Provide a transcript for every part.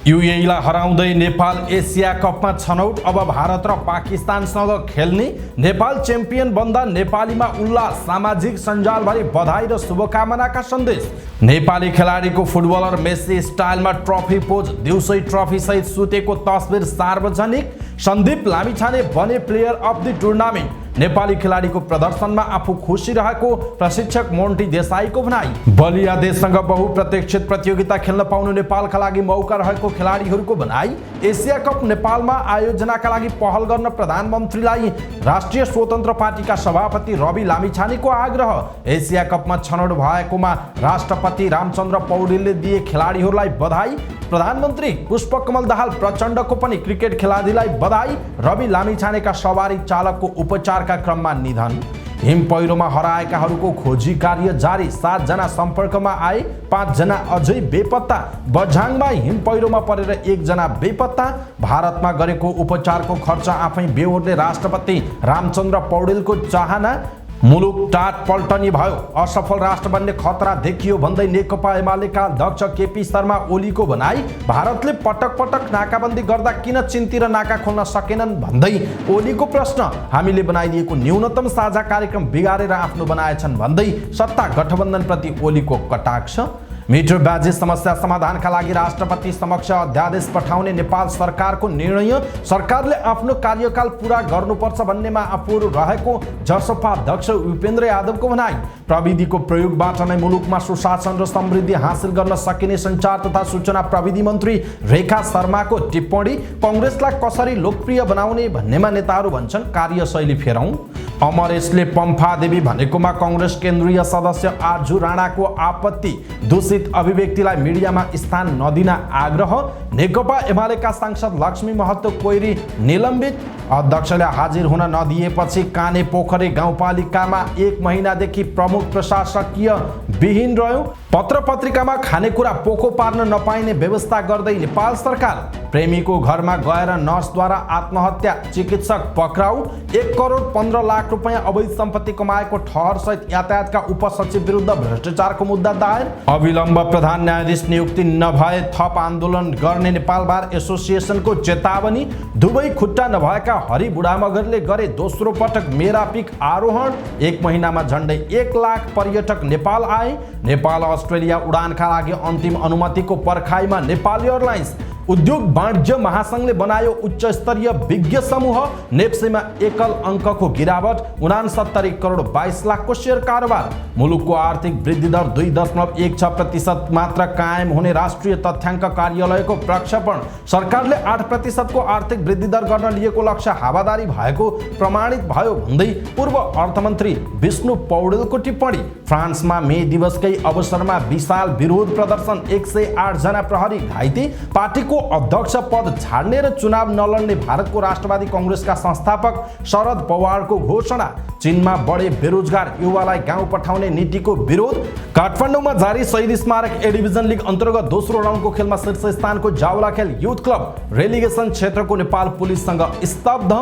युएईलाई हराउँदै नेपाल एसिया कपमा छनौट। अब भारत र पाकिस्तानसँग खेल्ने। नेपाल च्याम्पियन बन्दा नेपालीमा उल्लास। सामाजिक सञ्जालभरि बधाई र शुभकामनाका सन्देश। नेपाली खेलाडीको फुटबलर मेसी स्टाइलमा ट्रफी पोज। दिउँसै ट्रफी सहित सुतेको तस्बिर सार्वजनिक। सन्दीप लामिछाने बने player of the tournament. Nepali खेलाडीको प्रदर्शनमा आफू खुसी रहेको प्रशिक्षक मोन्टी देसाईको भनाई। बलिया देशसँग बहुप्रतीक्षित प्रतियोगिता खेल्न पाउनु नेपालका लागि मौका रहेको खेलाडीहरूको भनाई। एसिया कप नेपालमा आयोजनाका लागि पहल गर्न प्रधानमन्त्रीलाई राष्ट्रिय स्वतन्त्र पार्टीका सभापति रवि लामिछानेको आग्रह। एसिया कपमा छनौट भएकोमा राष्ट्रपति रामचन्द्र पौडेलले दिए खेलाडीहरूलाई बधाई। प्रधानमन्त्री पुष्पकमल दाहाल प्रचण्डको पनि क्रिकेट खेलाडीलाई बधाई। रवि लामिछानेका सवारी चालकको उपचारका क्रममा निधन। हिम पहिरोमा हराएकाहरूको खोजी कार्य जारी। 7 जना सम्पर्कमा आए, 5 जना अझै बेपत्ता। बझाङमा हिम पहिरोमा परेर 1 जना बेपत्ता। भारतमा गरेको उपचारको खर्च आफै बेहोर्ने राष्ट्रपति रामचन्द्र पौडेलको चाहना। मुलुक टाट पल्टनी भयो, असफल राष्ट्र बन्ने खतरा देखियो भन्दै नेकपा एमालेका अध्यक्ष केपी शर्मा ओलीको भनाई। भारतले पटक पटक नाकाबन्दी गर्दा किन चिन्तिर नाका खोल्न सकेनन् भन्दै ओलीको प्रश्न। हामीले बनाइदिएको न्यूनतम साझा कार्यक्रम बिगारेर आफ्नो बनाएछन् भन्दै सत्ता गठबन्धनप्रति ओलीको कटाक्ष। मिटर ब्याजी समस्या समाधानका लागि राष्ट्रपति समक्ष अध्यादेश पठाउने नेपाल सरकारको निर्णय। सरकारले आफ्नो कार्यकाल पूरा गर्नुपर्छ भन्नेमा अपुरो रहेको जसपा अध्यक्ष उपेन्द्र यादवको भनाई। प्रविधिको प्रयोगबाट नै मुलुकमा सुशासन र समृद्धि हासिल गर्न सकिने सञ्चार तथा सूचना प्रविधि मन्त्री रेखा शर्माको टिप्पणी। कङ्ग्रेसलाई कसरी लोकप्रिय बनाउने भन्नेमा नेताहरू भन्छन् कार्यशैली फेरौँ। अमरेशले पम्फा देवी भनेकोमा कङ्ग्रेस केन्द्रीय सदस्य आजु राणाको आपत्ति। दूषित अभिव्यक्तिलाई मिडियामा स्थान नदिन आग्रह। नेकपा एमालेका सांसद लक्ष्मी महतो कोइरी निलम्बित। अध्यक्षले हाजिर हुन नदिएपछि काने पोखरे गाउँपालिकामा 1 महिनादेखि प्रमुख प्रशासकीय विहीन रह्यो। पत्र पत्रिकामा खानेकुरा पोखो पार्न नपाइने व्यवस्था गर्दै नेपाल सरकार। प्रेमीको घरमा गएर नर्सद्वारा आत्महत्या, चिकित्सक पक्राउ। 1 करोड 15 लाख रुपैयाँ अवैध सम्पत्ति कमाएको ठहरसहित यातायातका उपसचिव विरुद्ध भ्रष्टाचारको मुद्दा दायर। अविलम्ब प्रधान न्यायाधीश नियुक्ति नभए थप आन्दोलन गर्ने नेपाल बार एसोसिएसनको चेतावनी। दुवै खुट्टा नभएका हरि बुढामगरले गरे दोस्रो पटक मेरा पिक आरोहण। 1 महिनामा झन्डै 1 लाख पर्यटक नेपाल आए। नेपाल अस्ट्रेलिया उडानका लागि अन्तिम अनुमतिको पर्खाइमा नेपाल एयरलाइन्स। उद्योग वाणिज्य महासंघले बनायो उच्च स्तरीय विज्ञ समूह। नेप्सेमा एकल अङ्कको गिरावट। 69 करोड 22 लाखको सेयर कारोबार। मुलुकको आर्थिक वृद्धि दर 2.16% मात्र कायम हुने राष्ट्रिय तथ्याङ्क कार्यालयको प्रक्षेपण। सरकारले 8% को आर्थिक वृद्धि दर गर्न लिएको लक्ष्य हावादारी भएको प्रमाणित भयो भन्दै पूर्व अर्थमन्त्री विष्णु पौडेलको टिप्पणी। फ्रान्समा मे दिवसकै अवसरमा विशाल विरोध प्रदर्शन। 108 जना प्रहरी घाइते। पार्टीको अध्यक्ष पद छाड्ने र चुनाव नलड्ने भारतको राष्ट्रवादी कांग्रेसका संस्थापक शरद पवारको घोषणा। चीनमा बढे बेरोजगार युवालाई गाउँ पठाउने नीतिको विरोध। काठमाडौँमा जारी शहीद स्मारक ए डिभिजन लिग अन्तर्गत दोस्रो राउन्डको खेलमा शीर्ष स्थानको जावला खेल युथ क्लब रेलिगेसन क्षेत्रको नेपाल पुलिससँग स्तब्ध।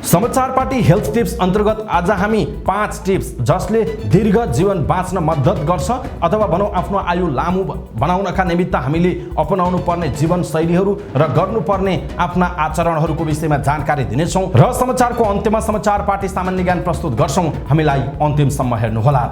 समाचार पार्टी हेल्थ टिप्स अन्तर्गत आज हामी 5 टिप्स जसले दीर्घ जीवन बाँच्न मद्दत गर्छ अथवा भनौँ आफ्नो आयु लामो बनाउनका निमित्त हामीले अपनाउनु पर्ने जीवनशैलीहरू र गर्नुपर्ने आफ्ना आचरणहरूको विषयमा जानकारी दिनेछौँ र समाचारको अन्त्यमा समाचार पार्टी सामान्य ज्ञान प्रस्तुत गर्छौँ। हामीलाई अन्तिमसम्म हेर्नुहोला।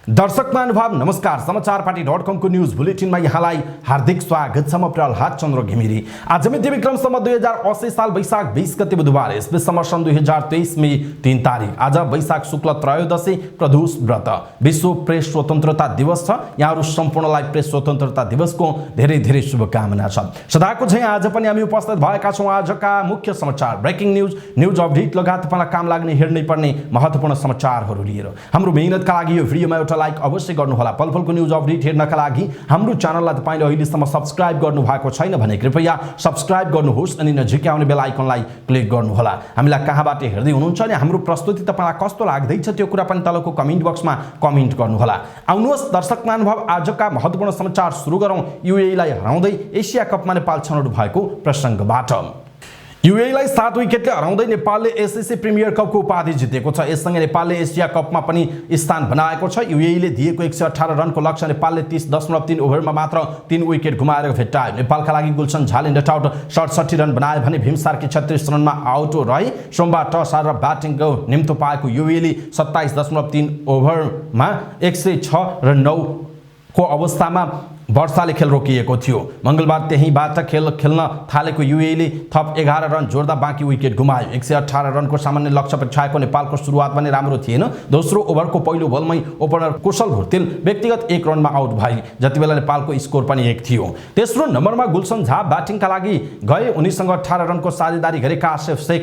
दर्शक महानुभाव नमस्कार। समाचारपाटी.com को न्यूज बुलेटिनमा यहाँलाई हार्दिक स्वागत छ। म प्रहलाद चन्द्र घिमिरे। आज मिति विक्रमसम्म 2080 साल वैशाख 20 गते बुधबार, इस्वी सन् 2023 मे 3 तारिक। आज वैशाख शुक्ल त्रयोदशी प्रदोष व्रत। विश्व प्रेस स्वतन्त्रता दिवस छ। यहाँहरू सम्पूर्णलाई प्रेस स्वतन्त्रता दिवसको धेरै धेरै शुभकामना छ। सदाको झैं आज पनि हामी उपस्थित भएका छौँ आजका मुख्य समाचार, ब्रेकिङ न्यूज अपडेट लगायत तपाईँलाई काम लाग्ने हेर्नै पर्ने महत्त्वपूर्ण समाचारहरू लिएर। हाम्रो मेहनतका लागि यो भिडियोमा एउटा लाइक अवश्य गर्नुहोला। पलपलको न्यूज अपडेट हेर्नका लागि हाम्रो च्यानललाई तपाईले अहिलेसम्म सब्स्क्राइब गर्नु भएको छैन भने कृपया सब्स्क्राइब गर्नुहोस् अनि नजिकै आउने बेल आइकनलाई क्लिक गर्नुहोला। हामीलाई कहाँबाट हेर्दै हुनुहुन्छ अनि हाम्रो प्रस्तुति तपाईलाई कस्तो लाग्दैछ त्यो कुरा पनि तलको कमेन्ट बक्समा कमेन्ट गर्नुहोला। आउनुहोस् दर्शक महानुभाव, आजका महत्त्वपूर्ण समाचार सुरु गरौँ युएईलाई हराउँदै एसिया कपमा नेपाल छनौट भएको प्रसङ्गबाट। युएईलाई 7 विकेटले हराउँदै नेपालले एसएससी प्रिमियर कपको उपाधि जितेको छ। यससँगै नेपालले एसिया कपमा पनि स्थान बनाएको छ। युएईले दिएको 118 रनको लक्ष्य नेपालले 30.3 ओभरमा मात्र 3 विकेट गुमाएर भेट्टायो। नेपालका लागि गुलसन झाले नट आउट 67 रन बनाए भने भीम सार्की 36 रनमा आउट रहे। सोमबार टस हारेर ब्याटिङको निम्तो पाएको युएईले 27.3 ओभरमा 106 र 9 को अवस्थामा वर्षाले खेल रोकिएको थियो। मंगलबार त्यहीबाट खेल खेल्न थालेको युएईले थप 11 रन जोड्दा बाँकी विकेट गुमायो। 118 रनको सामान्य लक्ष्य पछाएको नेपालको सुरुवात पनि राम्रो थिएन। दोस्रो ओभरको पहिलो बलमै ओपनर कुशल भुर्तेल व्यक्तिगत 1 रनमा आउट भए, जतिबेला नेपालको स्कोर पनि 1 थियो। तेस्रो नम्बरमा गुलसन झा ब्याटिङका लागि गए। उनीसँग 18 रनको साझेदारी गरेका आसिफ शेख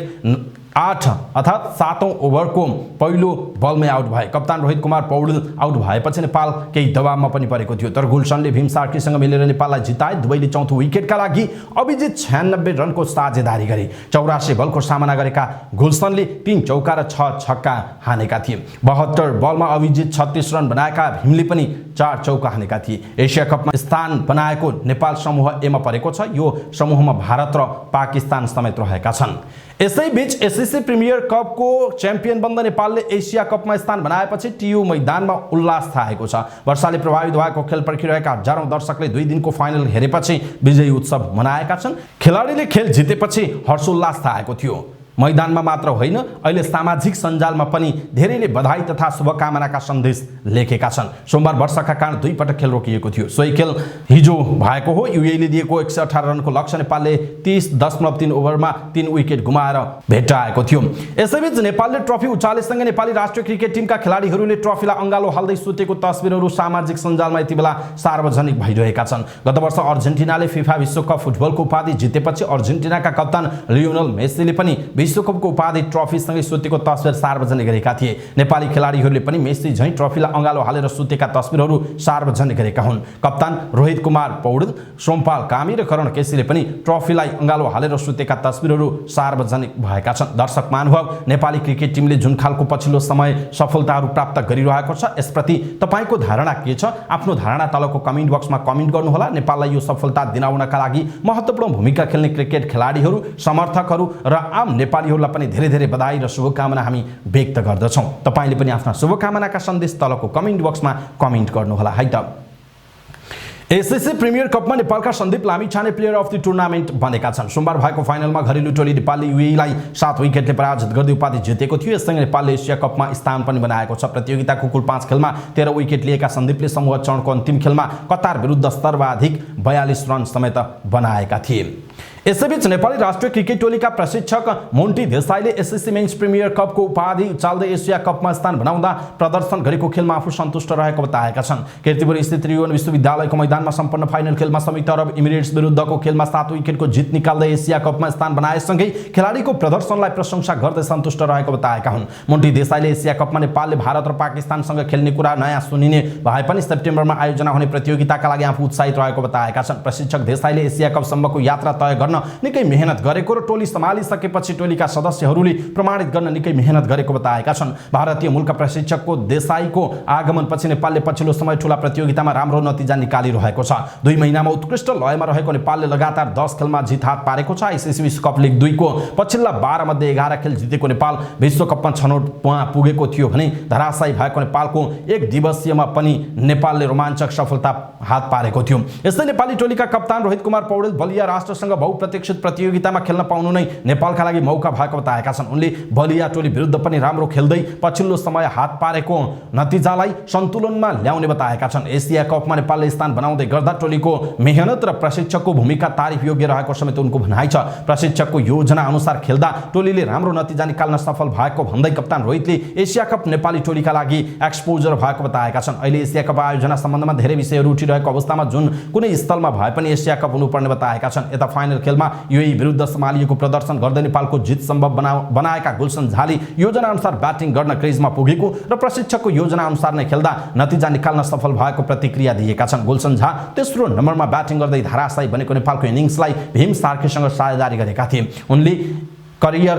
8 अर्थात् 7औं ओभरको पहिलो बलमै आउट भए। कप्तान रोहित कुमार पौडेल आउट भएपछि नेपाल केही दबावमा पनि परेको थियो, तर गुलसनले भीम सार्कीसँग मिलेर नेपाललाई जिताए। दुवैले चौथो विकेटका लागि अभिजित 96 रनको साझेदारी गरे। 84 बलको सामना गरेका गुलसनले 3 चौका र 6 छक्का हानेका थिए। 72 बलमा अभिजित 36 रन बनाएका भीमले पनि 4 चौका हानेका थिए। एसिया कपमा स्थान बनाएको नेपाल समूह ए मा परेको छ। यो समूहमा भारत र पाकिस्तान समेत रहेका छन्। यसैबीच एसएससी प्रिमियर कपको च्याम्पियन बन्द नेपालले एसिया कपमा स्थान बनाएपछि टियु मैदानमा उल्लास थालेको छ। वर्षाले प्रभावित भएको खेल पर्खिरहेका हजारौं दर्शकले 2 दिनको फाइनल हेरेपछि विजयी उत्सव मनाएका छन्। खेलाडीले खेल जितेपछि हर्षोल्लास थालेको थियो। मैदानमा मात्र होइन, अहिले सामाजिक सञ्जालमा पनि धेरैले बधाई तथा शुभकामनाका सन्देश लेखेका छन्। सोमबार वर्षाका कारण 2 पटक खेल रोकिएको थियो। सोही खेल हिजो भएको हो। युएईले दिएको 118 रनको लक्ष्य नेपालले 30.3 ओभरमा 3 विकेट गुमाएर भेट्टाएको थियो। यसैबीच नेपालले ट्रफी उचालेसँगै नेपाली राष्ट्रिय क्रिकेट टिमका खेलाडीहरूले ट्रफीलाई अँगालो हाल्दै सुतेको तस्बिरहरू सामाजिक सञ्जालमा यतिबेला सार्वजनिक भइरहेका छन्। गत वर्ष अर्जेन्टिनाले फिफा विश्वकप फुटबलको उपाधि जितेपछि अर्जेन्टिनाका कप्तान लियोनल मेसीले पनि विश्वकपको उपाधि ट्रफीसँगै सुतेको तस्बिर सार्वजनिक गरेका थिए। नेपाली खेलाडीहरूले पनि मेसी झैं ट्रफीलाई अँगालो हालेर सुतेका तस्बिरहरू सार्वजनिक गरेका हुन्। कप्तान रोहित कुमार पौडेल, सोमपाल कामी र करण केसीले पनि ट्रफीलाई अँगालो हालेर सुतेका तस्बिरहरू सार्वजनिक भएका छन्। दर्शक महानुभाव, नेपाली क्रिकेट टिमले जुन खालको पछिल्लो समय सफलताहरू प्राप्त गरिरहेको छ, यसप्रति तपाईको धारणा के छ? आफ्नो धारणा तलको कमेन्ट बक्समा कमेन्ट गर्नुहोला। नेपाललाई यो सफलता दिलाउनका लागि महत्त्वपूर्ण भूमिका खेल्ने क्रिकेट खेलाडीहरू, समर्थकहरू र आम नेपालीहरूलाई पनि धेरै धेरै बधाई र शुभकामना हामी व्यक्त गर्दछौं। तपाईले पनि आफ्ना शुभकामनाका सन्देश तलको कमेन्ट बक्समा कमेन्ट गर्नुहोला है त। एसएससी प्रिमियर कपमा नेपालका Sandeep Lamichhane player of the tournament बनेका छन्। सोमबार भएको फाइनलमा घरेलु टोली नेपालले युएईलाई 7 विकेटले पराजित गर्दै उपाधि जितेको थियो। यससँगै नेपालले एसिया कपमा स्थान पनि बनाएको छ। प्रतियोगिताको कुल 5 खेलमा 13 विकेट लिएका सन्दीपले समूह चरणको अन्तिम खेलमा कतार विरुद्ध सर्वाधिक 42 रन समेत बनाएका थिए। यसैबीच नेपाली राष्ट्रिय क्रिकेट टोलीका प्रशिक्षक मोन्टी देसाईले एसएससी मेन्स प्रिमियर कपको उपाधि उचाल्दै एसिया कपमा स्थान बनाउँदा प्रदर्शन गरेको खेलमा आफू सन्तुष्ट रहेको बताएका छन्। कीर्तिपुर स्थित त्रिभुवन विश्वविद्यालयको मैदानमा सम्पन्न फाइनल खेलमा संयुक्त अरब इमिरेट्स विरुद्धको खेलमा 7 विकेटको जित निकाल्दै एसिया कपमा स्थान बनाएसँगै खेलाडीको प्रदर्शनलाई प्रशंसा गर्दै सन्तुष्ट रहेको बताएका हुन्। मोन्टी देसाईले एसिया कपमा नेपालले भारत र पाकिस्तानसँग खेल्ने कुरा नयाँ सुनिने भए पनि सेप्टेम्बरमा आयोजना हुने प्रतियोगिताका लागि आफू उत्साहित रहेको बताएका छन्। प्रशिक्षक देसाईले एसिया कपसम्मको यात्रा तय गर्न निकै मेहनत गरेको र टोली सम्हालिसकेपछि टोलीका सदस्यहरूले प्रमाणित गर्न निकै मेहनत गरेको बताएका छन्। भारतीय मूलका प्रशिक्षकको देसाईको आगमनपछि नेपालले पछिल्लो समय ठूला प्रतियोगितामा राम्रो नतिजा निकालिरहेको छ। 2 महिनामा उत्कृष्ट लयमा रहेको नेपालले लगातार 10 खेलमा जित हात पारेको छ। आइसिसी विश्वकप लिग 2 को पछिल्ला 12 मध्ये 11 खेल जितेको नेपाल विश्वकपमा छनौटमा पुगेको थियो भने धराशायी भएको नेपालको 1 दिवसीयमा पनि नेपालले रोमाञ्चक सफलता हात पारेको थियो। यस्तै नेपाली टोलीका कप्तान रोहित कुमार पौडेल बलिया राष्ट्रसँग बहुप्रतीक्षित प्रतियोगितामा खेल्न पाउनु नै नेपालका लागि मौका भएको बताएका छन्। उनले बलिया टोली विरुद्ध पनि राम्रो खेल्दै पछिल्लो समय हात पारेको नतिजालाई सन्तुलनमा ल्याउने बताएका छन्। एसिया कपमा नेपालले स्थान बनाउँदै गर्दा टोलीको मेहनत र प्रशिक्षकको भूमिका तारिफ योग्य रहेको समेत उनको भनाइ छ। प्रशिक्षकको योजना अनुसार खेल्दा टोलीले राम्रो नतिजा निकाल्न सफल भएको भन्दै कप्तान रोहितले एसिया कप नेपाली टोलीका लागि एक्सपोजर भएको बताएका छन्। अहिले एसिया कप आयोजना सम्बन्धमा धेरै विषयहरू उठिरहेको अवस्थामा जुन कुनै स्थलमा भए पनि एसिया कप हुनुपर्ने बताएका छन्। यता फाइनल खेलमा युएई विरुद्ध सम्हालिएको प्रदर्शन गर्दै नेपालको जित सम्भव बनाएका गुलसन झाले योजना अनुसार ब्याटिङ गर्न क्रिजमा पुगेको र प्रशिक्षकको योजना अनुसार नै खेल्दा नतिजा निकाल्न सफल भएको प्रतिक्रिया दिएका छन्। गुलसन झा तेस्रो नम्बरमा ब्याटिङ गर्दै धराशायी बनेको नेपालको इनिङ्सलाई भीम सार्कीसँग साझेदारी गरेका थिए। उनले करियर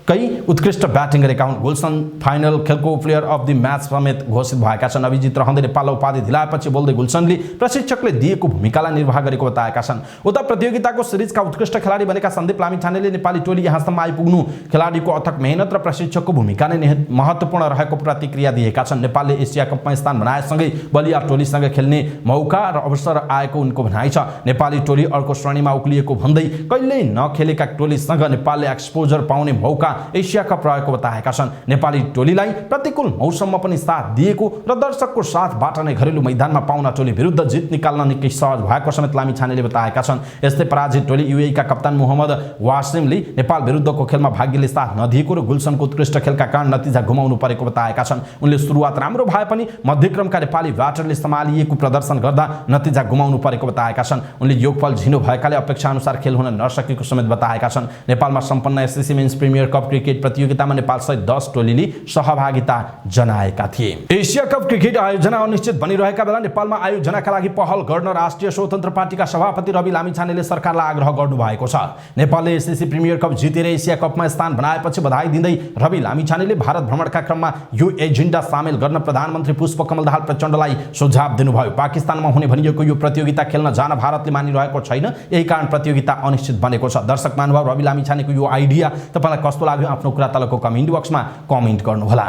कई उत्कृष्ट ब्याटिङ गरेका हुन्। गुलसन फाइनल खेलको प्लेयर अफ द म्याच समेत घोषित भएका छन्। अभिजित रहँदै नेपाललाई उपाधि दिलाएपछि बोल्दै गुलसनले प्रशिक्षकले दिएको भूमिकालाई निर्वाह गरेको बताएका छन्। उता प्रतियोगिताको सिरिजका उत्कृष्ट खेलाडी बनेका सन्दीप लामिछानेले नेपाली टोली यहाँसम्म आइपुग्नु खेलाडीको अथक मेहनत र प्रशिक्षकको भूमिका नै महत्त्वपूर्ण रहेको प्रतिक्रिया दिएका छन्। नेपालले एसिया कपमा स्थान बनाएसँगै बलिया टोलीसँग खेल्ने मौका र अवसर आएको उनको भनाइ छ। नेपाली टोली अर्को श्रेणीमा उक्लिएको भन्दै कहिल्यै नखेलेका टोलीसँग नेपालले एक्सपोजर पाउने मौका एसिया कप रहेको बताएका छन्। नेपाली टोलीलाई प्रतिकूल मौसममा पनि साथ दिएको र दर्शकको साथबाट नै घरेलु मैदानमा पाउना टोली विरुद्ध जित निकाल्न निकै सहज भएको समेत लामिछानेले बताएका छन्। यस्तै पराजित टोली युएई का कप्तान मोहम्मद वासिमले नेपाल विरुद्धको खेलमा भाग्यले साथ नदिएको र गुलसनको उत्कृष्ट खेलका कारण नतिजा गुमाउनु परेको बताएका छन्। उनले सुरुवात राम्रो भए पनि मध्यक्रमका नेपाली ब्याटरले सम्हालिएको प्रदर्शन गर्दा नतिजा गुमाउनु परेको बताएका छन्। उनले योगफल झिनो भएकाले अपेक्षा अनुसार खेल हुन नसकेको समेत बताएका छन्। नेपालमा सम्पन्न SSC mens premier cup cricket प्रतियोगितामा नेपाल सहित 10 टोलीले सहभागिता जनाएका थिए। एसिया कप क्रिकेट आयोजना अनिश्चित बनिरहेका बेला नेपालमा आयोजनाका लागि पहल गर्न राष्ट्रिय स्वतन्त्र पार्टीका सभापति रवि लामिछानेले सरकारलाई आग्रह गर्नु भएको छ। नेपालले एसएससी प्रिमियर कप जितेर एसिया कपमा स्थान बनाएपछि बधाई दिँदै रवि लामिछानेले भारत भ्रमणका क्रममा यो एजेन्डा सामेल गर्न प्रधानमन्त्री पुष्पकमल दाहाल प्रचण्डलाई सुझाव दिनुभयो। पाकिस्तानमा हुने भनिएको यो प्रतियोगिता खेल्न जान भारतले मानिरहेको छैन, यही कारण प्रतियोगिता अनिश्चित बनेको छ। दर्शक महानुभाव, रवि लामिछानेको यो आइडिया तपाईँलाई कस्तो लाग्यो आफ्नो कुरा तलको कमेन्ट बक्समा कमेन्ट गर्नुहोला।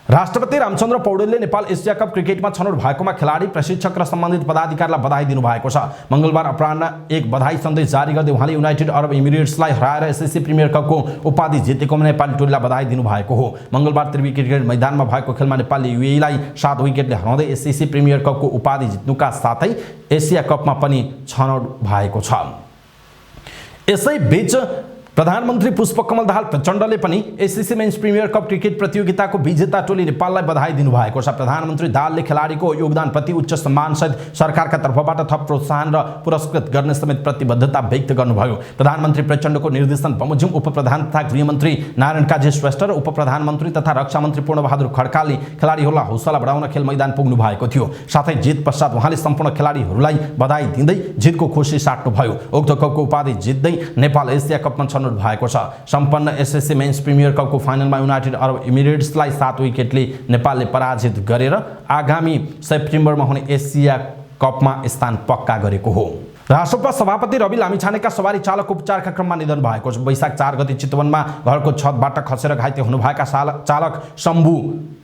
राष्ट्रपति रामचन्द्र पौडेलले नेपाल एसिया कप क्रिकेटमा छनौट भएकोमा खेलाडी, प्रशिक्षक र सम्बन्धित पदाधिकारीलाई बधाई दिनुभएको छ। मंगलबार अपराह्न एक बधाई सन्देश जारी गर्दै उहाँले युनाइटेड अरब इमिरेट्सलाई हराएर एसएससी प्रिमियर कपको उपाधि जितेकोमा नेपाली टोलीलाई बधाई दिनुभएको हो। मंगलबार त्रिवी क्रिकेट मैदानमा भएको खेलमा नेपालले युएईलाई 7 विकेटले हराउँदै एसएससी प्रिमियर कपको उपाधि जित्नुका साथै एसिया कपमा पनि छनौट भएको छ। यसैबीच प्रधानमन्त्री पुष्पकमल दाहाल प्रचण्डले पनि SSC mens premier cup cricket प्रतियोगिताको विजेता टोली नेपाललाई बधाई दिनुभएको छ। प्रधानमन्त्री दाहालले खेलाडीको योगदानप्रति उच्च सम्मानसहित सरकारका तर्फबाट थप प्रोत्साहन र पुरस्कृत गर्ने समेत प्रतिबद्धता व्यक्त गर्नुभयो। प्रधानमन्त्री प्रचण्डको निर्देशन बमोजिम उपप्रधान तथा गृहमन्त्री नारायण काजी श्रेष्ठ र उपप्रधानमन्त्री तथा रक्षा मन्त्री पूर्णबहादुर खड्काले खेलाडीहरूलाई हौसला बढाउन खेल मैदान पुग्नु भएको थियो। साथै जित पश्चात उहाँले सम्पूर्ण खेलाडीहरूलाई बधाई दिँदै जितको खुसी साट्नुभयो। उक्त कपको उपाधि जित्दै नेपाल एसिया कपमा छनौट भएको छ। सम्पन्न एसएससी मेन्स प्रिमियर कपको फाइनलमा युनाइटेड अरब इमिरेट्सलाई 7 विकेटले नेपालले पराजित गरेर आगामी सेप्टेम्बरमा हुने एसिया कपमा स्थान पक्का गरेको हो। राष्ट्रपति सभापति रवि लामिछानेका सवारी चालक उपचारका क्रममा निधन भएको छ। वैशाख 4 गते चितवनमा घरको छतबाट खसेर घाइते हुनुभएका चालक शम्भु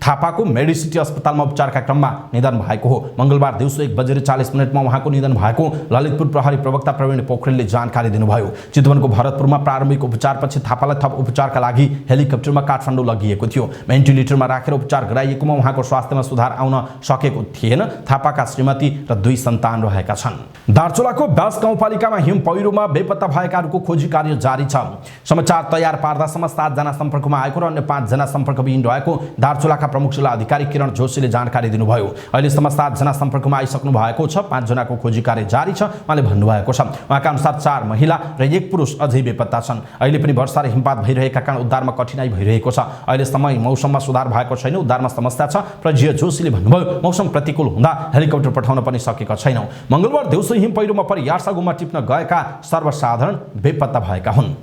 थापाको मेडिसिटी अस्पतालमा उपचारका क्रममा निधन भएको हो। मंगलबार दिउँसो 1:40 उहाँको निधन भएको ललितपुर प्रहरी प्रवक्ता प्रवीण पोखरेलले जानकारी दिनुभयो। चितवनको भरतपुरमा प्रारम्भिक उपचारपछि थापालाई थप उपचारका लागि हेलिकप्टरमा काठमाडौँ लगिएको थियो। भेन्टिलेटरमा राखेर उपचार गराइएकोमा उहाँको स्वास्थ्यमा सुधार आउन सकेको थिएन। थापाका श्रीमती र 2 सन्तान रहेका छन्। दार्चुलाको व्यास गाउँपालिकामा हिम पहिरोमा बेपत्ता भएकाहरूको खोजी कार्य जारी छ। समाचार तयार पार्दासम्म 7 जना सम्पर्कमा आएको र अन्य 5 जना सम्पर्कविहीन रहेको दार्चुलाका प्रमुख जिल्ला अधिकारी किरण जोशीले जानकारी दिनुभयो। अहिलेसम्म 7 जना सम्पर्कमा आइसक्नु भएको छ। 5 जनाको खोजी कार्य जारी छ उहाँले भन्नुभएको छ। उहाँका अनुसार 4 महिला र 1 पुरुष अझै बेपत्ता छन्। अहिले पनि वर्षा र हिमपात भइरहेका कारण उद्धारमा कठिनाई भइरहेको छ। अहिलेसम्म मौसममा सुधार भएको छैन, उद्धारमा समस्या छ। प्रजीय जोशीले भन्नुभयो, मौसम प्रतिकूल हुँदा हेलिकप्टर पठाउन पनि सकेका छैनौं। मंगलबार दिउँसो हिम पहिरोमा परि यार्सागुमा टिप्न गएका सर्वसाधारण बेपत्ता भएका हुन्।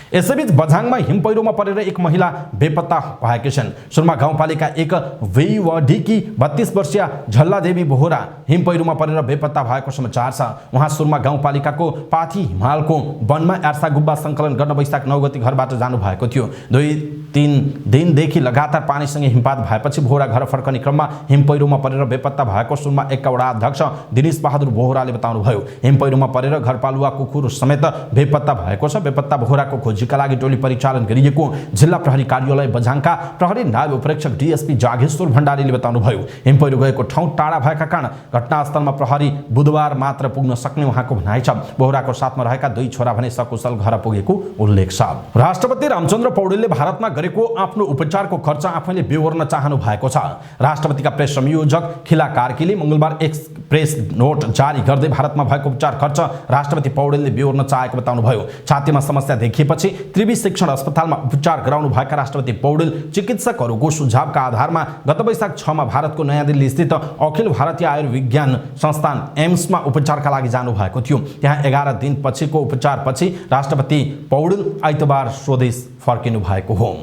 यसैबीच बझाङमा हिम पहिरोमा परेर एक महिला बेपत्ता भएकी छन्। सुरमा गाउँपालिका 1 वेइवडीकी 32 वर्षीय झल्लादेवी बोहरा हिम पहिरोमा परेर बेपत्ता भएको समाचार छ। उहाँ सुरमा गाउँपालिकाको पाथी हिमालको वनमा यार्सा गुब्बा सङ्कलन गर्न वैशाख 9 गते घरबाट जानु भएको थियो। 2-3 दिनदेखि लगातार पानीसँगै हिमपात भएपछि बोहरा घर फर्कने क्रममा हिम पहिरोमा परेर बेपत्ता भएको सुरमा 1 का वडा अध्यक्ष दिनेश बहादुर बोहराले बताउनुभयो। हिम पहिरोमा परेर घरपालुवा कुकुर समेत बेपत्ता भएको छ। बेपत्ता बोहराको खोजीका लागि टोली परिचालन गरिएको जिल्ला प्रहरी कार्यालय बझाङका प्रहरी नायब उपरीक्षक डीएसपी जागेश्वर भण्डारीले बताउनुभयो। हिम पहिरो गएको ठाउँ टाढा भएका कारण घटनास्थलमा प्रहरी बुधबार मात्र पुग्न सक्ने उहाँको भनाइ छ। बोहराको साथमा रहेका 2 छोरा भने सकुशल घर पुगेको उल्लेख छ। राष्ट्रपति रामचन्द्र पौडेलले भारतमा गरेको आफ्नो उपचारको खर्च आफैले बेहोर्न चाहनु भएको छ। राष्ट्रपतिका प्रेस संयोजक खिला कार्कीले मंगलबार एक प्रेस नोट जारी गर्दै भारतमा भएको उपचार खर्च राष्ट्रपति पौडेलले बेहोर्न चाहेको बताउनुभयो। छातीमा समस्या देखिएपछि त्रिवी शिक्षण अस्पतालमा उपचार गराउनु भएका राष्ट्रपति पौडेल चिकित्सकहरूको सुझावका आधारमा गत वैशाख 6 मा भारतको नयाँ दिल्ली स्थित अखिल भारतीय आयुर्विज्ञान संस्थान एम्समा उपचारका लागि जानु भएको थियो। त्यहाँ 11 दिन पछिको उपचारपछि राष्ट्रपति पौडेल आइतबार स्वदेश फर्किनु भएको हो।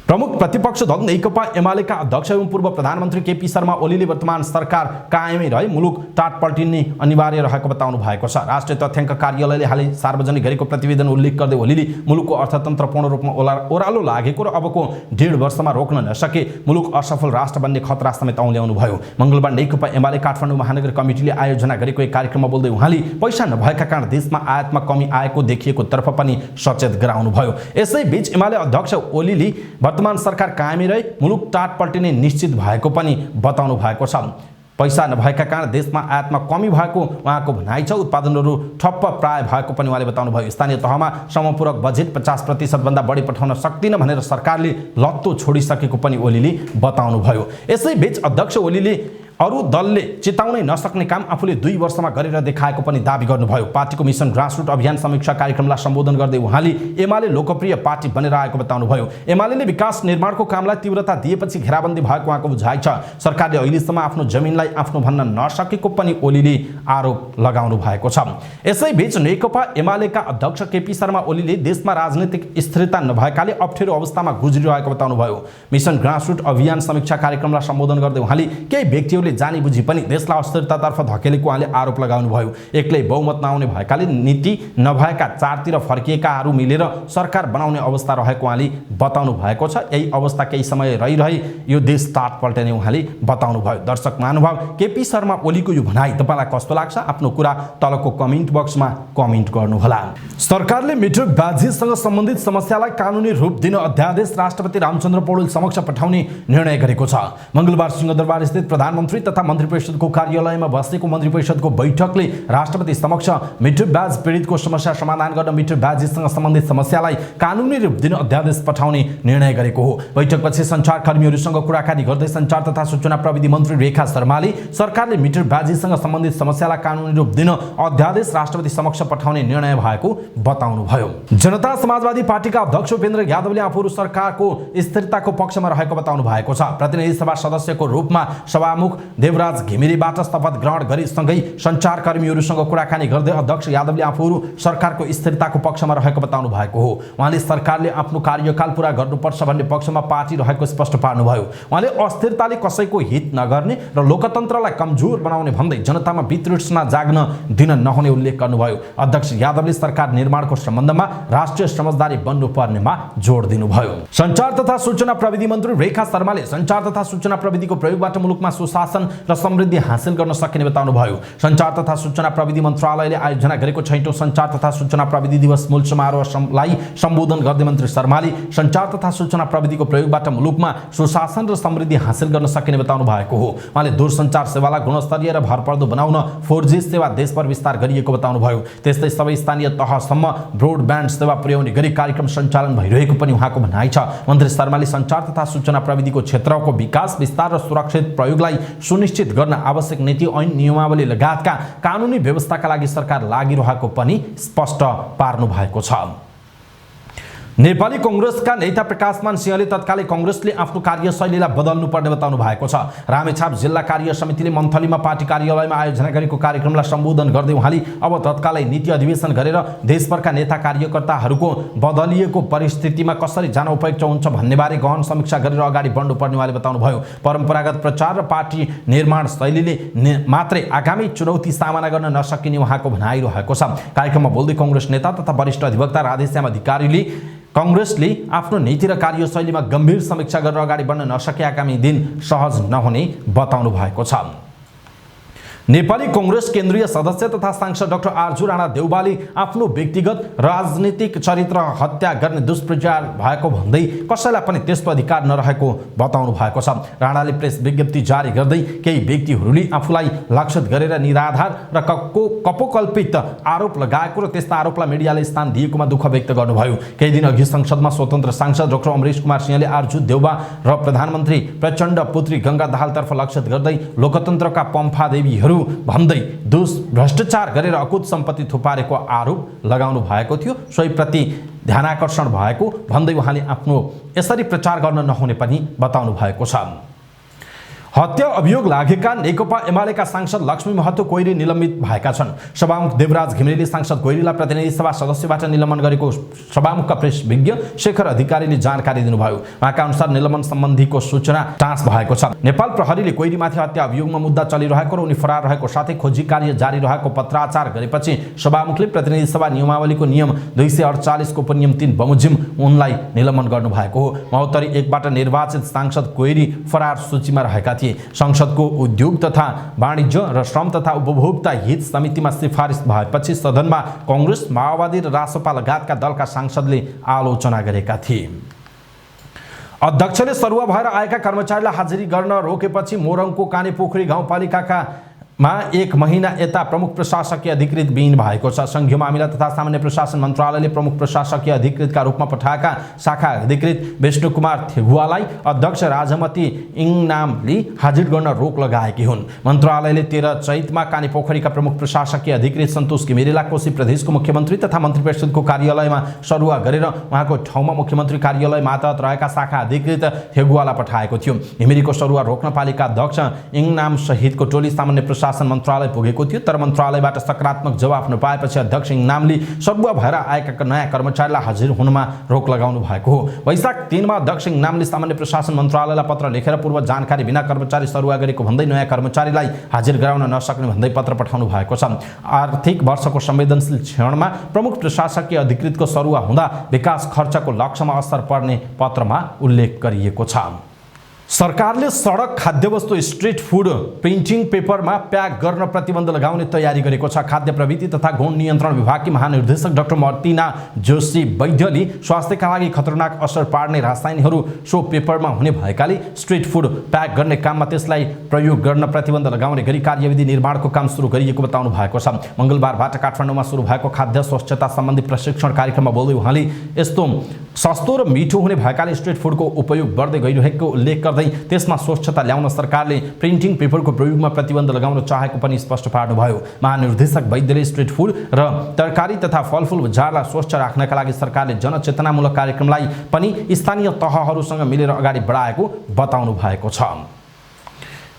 प्रमुख प्रतिपक्ष दल नेकपा एमालेका अध्यक्ष एवं पूर्व प्रधानमन्त्री केपी शर्मा ओलीले वर्तमान सरकार कायमै रहे मुलुक टाट पल्टिने अनिवार्य रहेको बताउनु भएको छ। राष्ट्रिय तथ्याङ्क कार्यालयले हालै सार्वजनिक गरेको प्रतिवेदन उल्लेख गर्दै ओलीले मुलुकको अर्थतन्त्र पूर्ण रूपमा ओह्रालो लागेको र अबको 1.5 वर्षमा रोक्न नसके मुलुक असफल राष्ट्र बन्ने खतरा समेत औल्याउनु भयो। मंगलबार नेकपा एमाले काठमाडौँ महानगर कमिटीले आयोजना गरेको एक कार्यक्रममा बोल्दै उहाँले पैसा नभएका कारण देशमा आयातमा कमी आएको देखिएको तर्फ पनि सचेत गराउनु भयो। यसैबीच एमाले अध्यक्ष ओलीले वर्तमान सरकार कायमै रहे मुलुक टाट पल्टिने निश्चित भएको पनि बताउनु भएको छ। पैसा नभएका कारण देशमा आयातमा कमी भएको उहाँको भनाइ छ। उत्पादनहरू ठप्प प्राय भएको पनि उहाँले बताउनु भयो। स्थानीय तहमा समपूरक बजेट 50% भन्दा बढी पठाउन सक्दिन भनेर सरकारले लत्तो छोडिसकेको पनि ओलीले बताउनु भयो। यसैबीच अध्यक्ष ओलीले अरू दलले चिताउनै नसक्ने काम आफूले 2 वर्षमा गरेर देखाएको पनि दाबी गर्नुभयो। पार्टीको मिसन ग्रासरुट अभियान समीक्षा कार्यक्रमलाई सम्बोधन गर्दै उहाँले एमाले लोकप्रिय पार्टी बनेर आएको बताउनुभयो। एमालेले विकास निर्माणको कामलाई तीव्रता दिएपछि घेराबन्दी भएको उहाँको बुझाइ छ। सरकारले अहिलेसम्म आफ्नो जमिनलाई आफ्नो भन्न नसकेको पनि ओलीले आरोप लगाउनु भएको छ। यसैबीच नेकपा एमालेका अध्यक्ष केपी शर्मा ओलीले देशमा राजनीतिक स्थिरता नभएकाले अप्ठ्यारो अवस्थामा गुज्रिरहेको बताउनुभयो। मिसन ग्रासरुट अभियान समीक्षा कार्यक्रमलाई सम्बोधन गर्दै उहाँले केही व्यक्तिहरू जानी बुझी पनि देशलाई अस्थिरतातर्फ धकेलेको उहाँले आरोप लगाउनु भयो। एक्लै बहुमत नआउने भएकाले नीति नभएका चारतिर फर्किएकाहरू मिलेर सरकार बनाउने अवस्था रहेको उहाँले बताउनु भएको छ। यही अवस्था केही समय रहिरहे यो देश टाट पल्टने उहाँले बताउनु भयो। दर्शक महानुभाव, केपी शर्मा ओलीको यो भनाइ तपाईलाई कस्तो लाग्छ? आफ्नो कुरा तलको कमेन्ट बक्समा कमेन्ट गर्नुहोला। सरकारले मिटर बाजीसँग सम्बन्धित समस्यालाई कानुनी रूप दिन अध्यादेश राष्ट्रपति रामचन्द्र पौडेल समक्ष पठाउने निर्णय गरेको छ। मंगलबार सिंहदरबार स्थित प्रधानमन्त्री तथा मन्त्री परिषदको कार्यालयमा बसेको मन्त्री परिषदको बैठकले राष्ट्रपति समक्ष मिटर ब्याज पीडितको समस्या समाधान गर्न मिटर ब्याजीसँग सम्बन्धित समस्यालाई कानुनी रूप दिन अध्यादेश पठाउने निर्णय गरेको हो। बैठकपछि सञ्चारकर्मीहरूसँग कुराकानी गर्दै सञ्चार तथा सूचना प्रविधि मन्त्री रेखा शर्माले सरकारले मिटर ब्याजीसँग सम्बन्धित समस्यालाई कानुनी रूप दिन अध्यादेश राष्ट्रपति समक्ष पठाउने निर्णय भएको बताउनुभयो। जनता समाजवादी पार्टीका अध्यक्ष उपेन्द्र यादवले आफूहरू सरकारको स्थिरताको पक्षमा रहेको बताउनु भएको छ। प्रतिनिधि सभा सदस्यको रूपमा सभामुख देवराज घिमिरेबाट शपथ ग्रहण गरी सँगै सञ्चारकर्मीहरूसँग कुराकानी गर्दै अध्यक्ष यादवले आफूहरू सरकारको स्थिरताको पक्षमा रहेको बताउनु भएको हो। उहाँले सरकारले आफ्नो कार्यकाल पूरा गर्नुपर्छ भन्ने पक्षमा पार्टी रहेको स्पष्ट पार्नुभयो। उहाँले अस्थिरताले कसैको हित नगर्ने र लोकतन्त्रलाई कमजोर बनाउने भन्दै जनतामा वितृष्णा जाग्न दिन नहुने उल्लेख गर्नुभयो। अध्यक्ष यादवले सरकार निर्माणको सम्बन्धमा राष्ट्रिय समझदारी बन्नुपर्नेमा जोड दिनुभयो। सञ्चार तथा सूचना प्रविधि मन्त्री रेखा शर्माले सञ्चार तथा सूचना प्रविधिको प्रयोगबाट मुलुकमा सुशासन र समृद्धि हासिल गर्न सकिने बताउनुभयो। सञ्चार तथा सूचना प्रविधि मन्त्रालयले आयोजना गरेको 6औं सञ्चार तथा सूचना प्रविधि दिवस मूल समारोहलाई सम्बोधन गर्दै मन्त्री शर्माले सञ्चार तथा सूचना प्रविधिको प्रयोगबाट मुलुकमा सुशासन र समृद्धि हासिल गर्न सकिने बताउनु भएको हो। उहाँले दूरसञ्चार सेवालाई गुणस्तरीय र भरपर्दो बनाउन 4G सेवा देशभर विस्तार गरिएको बताउनुभयो। त्यस्तै सबै स्थानीय तहसम्म ब्रोडब्यान्ड सेवा पुर्याउने गरी कार्यक्रम सञ्चालन भइरहेको पनि उहाँको भनाइ छ। मन्त्री शर्माले सञ्चार तथा सूचना प्रविधिको क्षेत्रको विकास विस्तार र सुरक्षित प्रयोगलाई सुनिश्चित गर्न आवश्यक नीति ऐन नियमावली लगायतका कानुनी व्यवस्थाका लागि सरकार लागिरहेको पनि स्पष्ट पार्नु भएको छ। नेपाली कांग्रेसका नेता प्रकाशमान सिंहले तत्कालै कांग्रेसले आफ्नो कार्यशैलीलाई बदल्नु पर्ने बताउनु भएको छ। रामेछाप जिल्ला कार्य समितिले मन्थलीमा पार्टी कार्यालयमा आयोजना गरेको कार्यक्रमलाई सम्बोधन गर्दै उहाँले अब तत्कालै नीति अधिवेशन गरेर देशभरका नेता कार्यकर्ताहरूको बदलिएको परिस्थितिमा कसरी जान उपयुक्त हुन्छ भन्नेबारे गहन समीक्षा गरेर अगाडि बढ्नुपर्ने उहाँले बताउनुभयो। परम्परागत प्रचार र पार्टी निर्माण शैलीले मात्रै आगामी चुनौती सामना गर्न नसकिने उहाँको भनाइ रहेको छ। कार्यक्रममा बोल्दै कांग्रेस नेता तथा वरिष्ठ अधिवक्ता राधेश्याम अधिकारीले कांग्रेसले आफ्नो नीति र कार्यशैलीमा गम्भीर समीक्षा गरेर अगाडि बढ्न नसके आगामी दिन सहज नहुने बताउनु भएको छ। नेपाली कांग्रेस केन्द्रीय सदस्य तथा सांसद डाक्टर आर्जु राणा देउवाले आफ्नो व्यक्तिगत राजनीतिक चरित्र हत्या गर्ने दुष्प्रचार भएको भन्दै कसैलाई पनि त्यस्तो अधिकार नरहेको बताउनु भएको छ। राणाले प्रेस विज्ञप्ति जारी गर्दै केही व्यक्तिहरूले आफूलाई लक्षित गरेर निराधार र कपोकल्पित आरोप लगाएको र त्यस्ता आरोपलाई मिडियाले स्थान दिएकोमा दुःख व्यक्त गर्नुभयो। केही दिन अघि संसदमा स्वतन्त्र सांसद डाक्टर अमरेश कुमार सिंहले आर्जु देउवा र प्रधानमन्त्री प्रचण्ड पुत्री गंगा दाहालतर्फ लक्षित गर्दै लोकतन्त्रका पम्फा देवीहरू भन्दै भ्रष्टाचार गरेर अकुत सम्पत्ति थुपारेको आरोप लगाउनु भएको थियो। सोहीप्रति ध्यानाकर्षण भएको भन्दै उहाँले आफ्नो यसरी प्रचार गर्न नहुने पनि बताउनु भएको छ। हत्या अभियोग लागेका नेकपा एमालेका सांसद लक्ष्मी महतो कोइरी निलम्बित भएका छन्। सभामुख देवराज घिमिरेले सांसद कोइरीलाई प्रतिनिधि सभा सदस्यबाट निलम्बन गरेको सभामुखका प्रेस विज्ञ शेखर अधिकारीले जानकारी दिनुभयो। उहाँका अनुसार निलम्बन सम्बन्धीको सूचना टाँस भएको छ। नेपाल प्रहरीले कोइरीमाथि हत्या अभियोगमा मुद्दा चलिरहेको र उनी फरार रहेको साथै खोजी कार्य जारी रहेको पत्राचार गरेपछि सभामुखले प्रतिनिधि सभा नियमावलीको नियम 248 को उपनियम 3 बमोजिम उनलाई निलम्बन गर्नुभएको हो। महोत्तरी 1 बाट निर्वाचित सांसद कोइरी फरार सूचीमा रहेका थिए। संसदको उद्योग तथा वाणिज्य र श्रम तथा उपभोक्ता हित समितिमा सिफारिस भएपछि सदनमा कांग्रेस, माओवादी र रासपा लगायतका दलका सांसदले आलोचना गरेका थिए। अध्यक्षले सरुवा भएर आएका कर्मचारीलाई हाजिरी गर्न रोकेपछि मोरङको कानेपोखरी गाउँपालिकाका 1 महिना यता प्रमुख प्रशासकीय अधिकृत विहीन भएको छ। संघीय मामिला तथा सामान्य प्रशासन मन्त्रालयले प्रमुख प्रशासकीय अधिकृतका रूपमा पठाएका शाखा अधिकृत विष्णु कुमार थेगुवालाई अध्यक्ष राजमती इङनामले हाजिर गर्न रोक लगाएकी हुन्। मन्त्रालयले 13 चैतमा कानेपोखरीका प्रमुख प्रशासकीय अधिकृत सन्तोष घिमिरेलाई कोशी प्रदेशको मुख्यमन्त्री तथा मन्त्री परिषदको कार्यालयमा सरुवा गरेर उहाँको ठाउँमा मुख्यमन्त्री कार्यालय मातहत रहेका शाखा अधिकृत थेगुवालाई पठाएको थियो। घिमिरेको सरुवा रोक्न पालिका अध्यक्ष इङनाम सहितको टोली सामान्य प्रशासन मन्त्रालय पुगेको थियो, तर मन्त्रालयबाट सकारात्मक जवाफ नपाएपछि अध्यक्ष इङनामले सरुवा भएर आएका नयाँ कर्मचारीलाई हाजिर हुनमा रोक लगाउनु भएको हो। वैशाख 3 मा अध्यक्ष इङनामले सामान्य प्रशासन मन्त्रालयलाई पत्र लेखेर पूर्व जानकारी बिना कर्मचारी सरुवा गरेको भन्दै नयाँ कर्मचारीलाई हाजिर गराउन नसक्ने भन्दै पत्र पठाउनु भएको छ। आर्थिक वर्षको संवेदनशील क्षणमा प्रमुख प्रशासकीय अधिकृतको सरुवा हुँदा विकास खर्चको लक्ष्यमा असर पर्ने पत्रमा उल्लेख गरिएको छ। सरकारले सडक खाद्यवस्तु स्ट्रिट फूड प्रिन्टिङ पेपरमा प्याक गर्न प्रतिबन्ध लगाउने तयारी गरेको छ। खाद्य प्रविधि तथा गुण नियन्त्रण विभागकी महानिर्देशक डाक्टर मर्तिना जोशी वैद्यले स्वास्थ्यका लागि खतरनाक असर पार्ने रसायनहरू सो पेपरमा हुने भएकाले स्ट्रिट फूड प्याक गर्ने काममा त्यसलाई प्रयोग गर्न प्रतिबन्ध लगाउने गरी कार्यविधि निर्माणको काम सुरु गरिएको बताउनु भएको छ। मङ्गलबारबाट काठमाडौँमा सुरु भएको खाद्य स्वच्छता सम्बन्धी प्रशिक्षण कार्यक्रममा बोल्दै उहाँले यस्तो सस्तो र मिठो हुने भएकाले स्ट्रिट फूडको उपयोग बढ्दै गइरहेको उल्लेख गर्दै त्यसमा स्वच्छता ल्याउन सरकारले प्रिन्टिङ पेपरको प्रयोगमा प्रतिबन्ध लगाउन चाहेको पनि स्पष्ट पार्नुभयो। महानिर्देशक वैद्यले स्ट्रिट फूड र तरकारी तथा फलफूल बजारलाई स्वच्छ राख्नका लागि सरकारले जनचेतनामूलक कार्यक्रमलाई पनि स्थानीय तहहरूसँग मिलेर अगाडि बढाएको बताउनु भएको छ।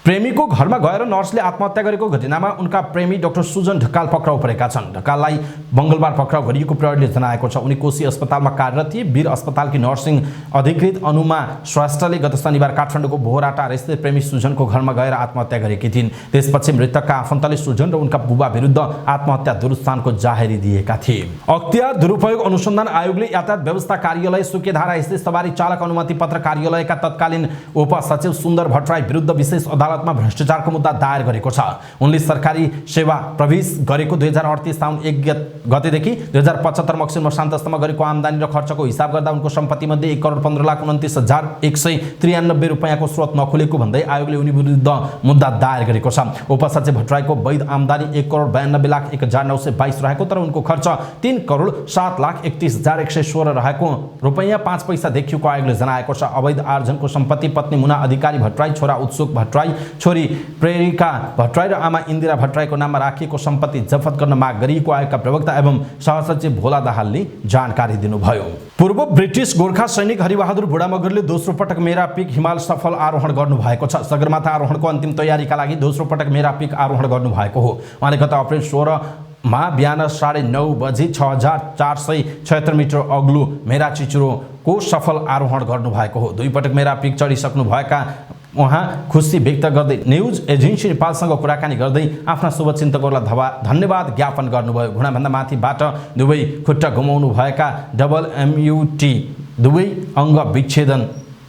प्रेमीको घरमा गएर नर्सले आत्महत्या गरेको घटनामा उनका प्रेमी डाक्टर सुजन ढकाल पक्राउ परेका छन्। ढकाललाई मङ्गलबार पक्राउ गरिएको प्रहरीले जनाएको छ। उनी कोशी अस्पतालमा कार्यरत थिए। वीर अस्पतालकी नर्सिङ अधिकृत अनुमा श्रेष्ठले गत शनिबार काठमाडौँको बोहराटार स्थित प्रेमी सुजनको घरमा गएर आत्महत्या गरेकी थिइन्। त्यसपछि मृतकका आफन्तले सुजन र उनका बुबा विरुद्ध आत्महत्या दुरुत्साहनको जाहेरी दिएका थिए। अख्तियार दुरुपयोग अनुसन्धान आयोगले यातायात व्यवस्था कार्यालय सुकेधारा स्थित सवारी चालक अनुमति पत्र कार्यालयका तत्कालीन उपसचिव सुन्दर भट्टराई विरुद्ध विशेष अदालतमा भ्रष्टाचारको मुद्दा दायर गरेको छ। उनले सरकारी सेवा प्रवेश गरेको 2038 साउन 1 गतेदेखि 2075 मक्सिर मसान्तसम्म गरेको आम्दानी र खर्चको हिसाब गर्दा उनको सम्पत्तिमध्ये 1,29,29,193 रुपैयाँको स्रोत नखुलेको भन्दै आयोगले उनी विरुद्ध मुद्दा दायर गरेको छ। उपसचिव भट्टराईको वैध आम्दानी 1,92,01,922 रहेको तर उनको खर्च 3,07,31,116 रहेको रुपैयाँ 5 पैसा देखिएको आयोगले जनाएको छ। अवैध आर्जनको सम्पत्ति पत्नी मुना अधिकारी भट्टराई, छोरा उत्सुक भट्टराई, छोरी प्रेरिका भट्टराई र आमा इन्दिरा भट्टराईको नाममा राखिएको सम्पत्ति जफत गर्न माग गरिएको आयोगका प्रवक्ता एवं सहसचिव भोला दाहालले जानकारी दिनुभयो। पूर्व ब्रिटिश गोर्खा सैनिक हरिबहादुर बुढामगरले दोस्रो पटक मेरा पिक हिमाल सफल आरोहण गर्नुभएको छ। सगरमाथा आरोहणको अन्तिम तयारीका लागि दोस्रो पटक मेरा पिक आरोहण गर्नुभएको हो। उहाँले गत अप्रेल 16 मा बिहान 9:30 बजे 6476 मिटर अग्लो मेरा चिचुरोको सफल आरोहण गर्नुभएको हो। 2 पटक मेरा पिक चढिसक्नु भएका उहाँ खुसी व्यक्त गर्दै न्युज एजेन्सी नेपालसँग कुराकानी गर्दै आफ्ना शुभचिन्तकहरूलाई धन्यवाद ज्ञापन गर्नुभयो। घुँडाभन्दा माथिबाट दुवै खुट्टा गुमाउनु भएका MUT दुवै अङ्ग विच्छेदन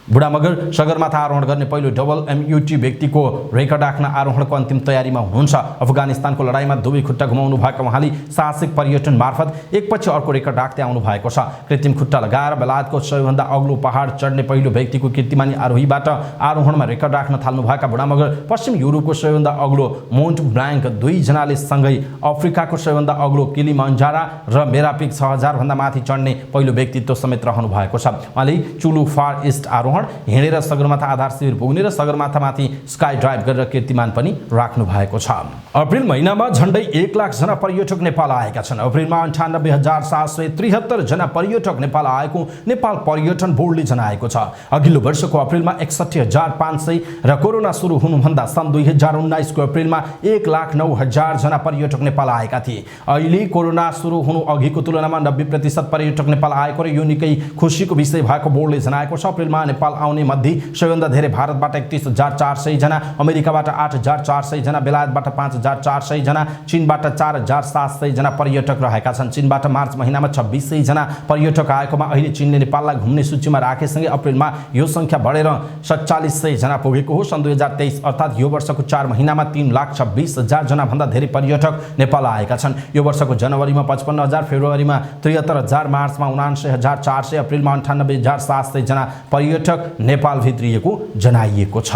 बुढामगर सगरमाथा आरोहण गर्ने पहिलो MUT व्यक्तिको रेकर्ड राख्न आरोहणको अन्तिम तयारीमा हुनुहुन्छ। अफगानिस्तानको लडाईँमा दुवै खुट्टा गुमाउनु भएका उहाँले साहसिक पर्यटन मार्फत एकपछि अर्को रेकर्ड राख्दै आउनु भएको छ। कृत्रिम खुट्टा लगाएर बेलायतको सबैभन्दा अग्लो पहाड चढ्ने पहिलो व्यक्तिको कीर्तिमानी आरोहीबाट आरोहणमा रेकर्ड राख्न थाल्नु भएका बुढामगर पश्चिम युरोपको सबैभन्दा अग्लो माउन्ट ब्लाङ्क 2 जनाले सँगै अफ्रिकाको सबैभन्दा अग्लो किलिमन्जारो र मेरा पिक 6000 भन्दा माथि चढ्ने पहिलो व्यक्तित्व समेत रहनु भएको छ। उहाँले चुलु फार इस्ट आरोहण महड हिँडेर सगरमाथा आधार शिविर पुग्ने र सगरमाथामाथि स्काई ड्राइभ गरेर कीर्तिमान पनि राख्नु भएको छ। अप्रिल महिनामा झण्डै 1 लाख जना पर्यटक नेपाल आएका छन्। अप्रिलमा 98,773 जना पर्यटक नेपाल आएको नेपाल पर्यटन बोर्डले जनाएको छ। अघिल्लो वर्षको अप्रिलमा 61,500 र कोरोना सुरु हुनुभन्दा सन् 2019 को अप्रिलमा 1,09,000 जना पर्यटक नेपाल आएका थिए। अहिले कोरोना सुरु हुनु अघिको तुलनामा 90% पर्यटक नेपाल आएको र यो निकै खुसीको विषय भएको बोर्डले जनाएको छ। अप्रिलमा नेपाल आउने मध्ये सबैभन्दा धेरै भारतबाट 31,400 जना, अमेरिकाबाट 8,400 जना, बेलायतबाट 5,400 जना, चीनबाट 4,700 जना पर्यटक रहेका छन्। चीनबाट मार्च महिनामा 2,600 जना पर्यटक आएकोमा अहिले चीनले नेपाललाई घुम्ने सूचीमा राखेसँगै अप्रिलमा यो संख्या बढेर 4,700 जना पुगेको हो। सन् 2023 अर्थात् यो वर्षको 4 महिनामा 3,26,000 जना भन्दा धेरै पर्यटक नेपाल आएका छन्। यो वर्षको जनवरीमा 55,000, फेब्रुअरीमा 73,000, मार्चमा 79,400, अप्रिलमा 98,700 जना पर्यटक नेपाल भित्रिएको जनाइएको छ।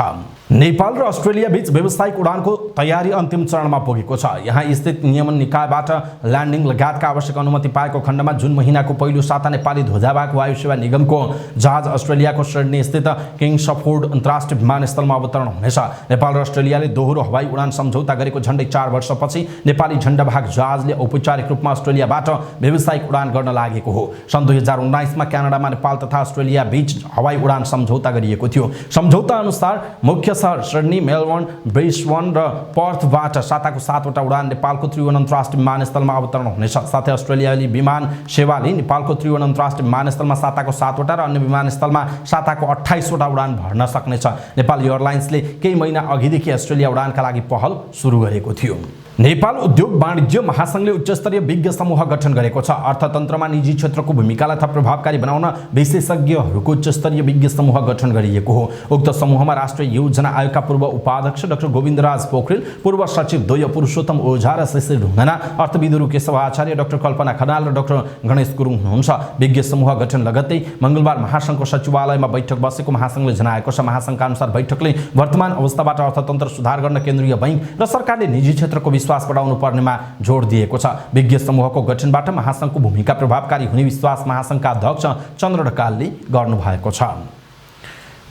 नेपाल र अस्ट्रेलिया बीच व्यावसायिक उडानको तयारी अन्तिम चरणमा पुगेको छ। यहाँ स्थित नियमन निकायबाट ल्यान्डिङ लगायतका आवश्यक अनुमति पाएको खण्डमा जुन महिनाको पहिलो साता नेपाली ध्वजावाहक वायु सेवा निगमको जहाज अस्ट्रेलियाको सिडनी स्थित किङ सफोर्ड अन्तर्राष्ट्रिय विमानस्थलमा अवतरण हुनेछ। नेपाल र अस्ट्रेलियाले दोहोरो हवाई उडान सम्झौता गरेको झण्डै 4 वर्षपछि नेपाली झण्डावाहक जहाजले औपचारिक रूपमा अस्ट्रेलियाबाट व्यावसायिक उडान गर्न लागेको हो। सन् 2019 मा क्यानाडामा नेपाल तथा अस्ट्रेलिया बीच हवाई उडान सम्झौता गरिएको थियो। सम्झौता अनुसार मुख्य सहर सिडनी, मेलबर्न, ब्रिस्बेन र पर्थबाट साताको 7 वटा उडान नेपालको त्रिभुवन अन्तर्राष्ट्रिय विमानस्थलमा अवतरण हुनेछ। साथै अस्ट्रेलियाली विमान सेवाले नेपालको त्रिभुवन अन्तर्राष्ट्रिय विमानस्थलमा साताको 7 वटा र अन्य विमानस्थलमा साताको 28 वटा उडान भर्न सक्नेछ। नेपाल एयरलाइन्सले केही महिना अघिदेखि अस्ट्रेलिया उडानका लागि पहल सुरु गरेको थियो। नेपाल उद्योग वाणिज्य महासंघले उच्चस्तरीय विज्ञ समूह गठन गरेको छ। अर्थतन्त्रमा निजी क्षेत्रको भूमिकालाई थप प्रभावकारी बनाउन विशेषज्ञहरूको उच्चस्तरीय विज्ञ समूह गठन गरिएको हो। उक्त समूहमा राष्ट्रिय योजना आयोगका पूर्व उपाध्यक्ष डाक्टर गोविन्दराज पोखरेल, पूर्व सचिव द्वय पुरुषोत्तम ओझा र शिशिर ढुङ्गाना, अर्थविदहरू केशव आचार्य, डाक्टर कल्पना खनाल र डाक्टर गणेश गुरुङ हुनुहुन्छ। विज्ञ समूह गठन लगत्तै मंगलबार महासंघको सचिवालयमा बैठक बसेको महासंघले जनाएको छ। महासंघका अनुसार बैठकले वर्तमान अवस्थाबाट अर्थतन्त्र सुधार गर्न केन्द्रीय बैंक र सरकारले निजी क्षेत्रको विश्वास बढाउनु पर्नेमा जोड दिएको छ। विज्ञ समूहको गठनबाट महासंघको भूमिका प्रभावकारी हुने विश्वास महासंघका अध्यक्ष चन्द्र ढकालले गर्नुभएको छ।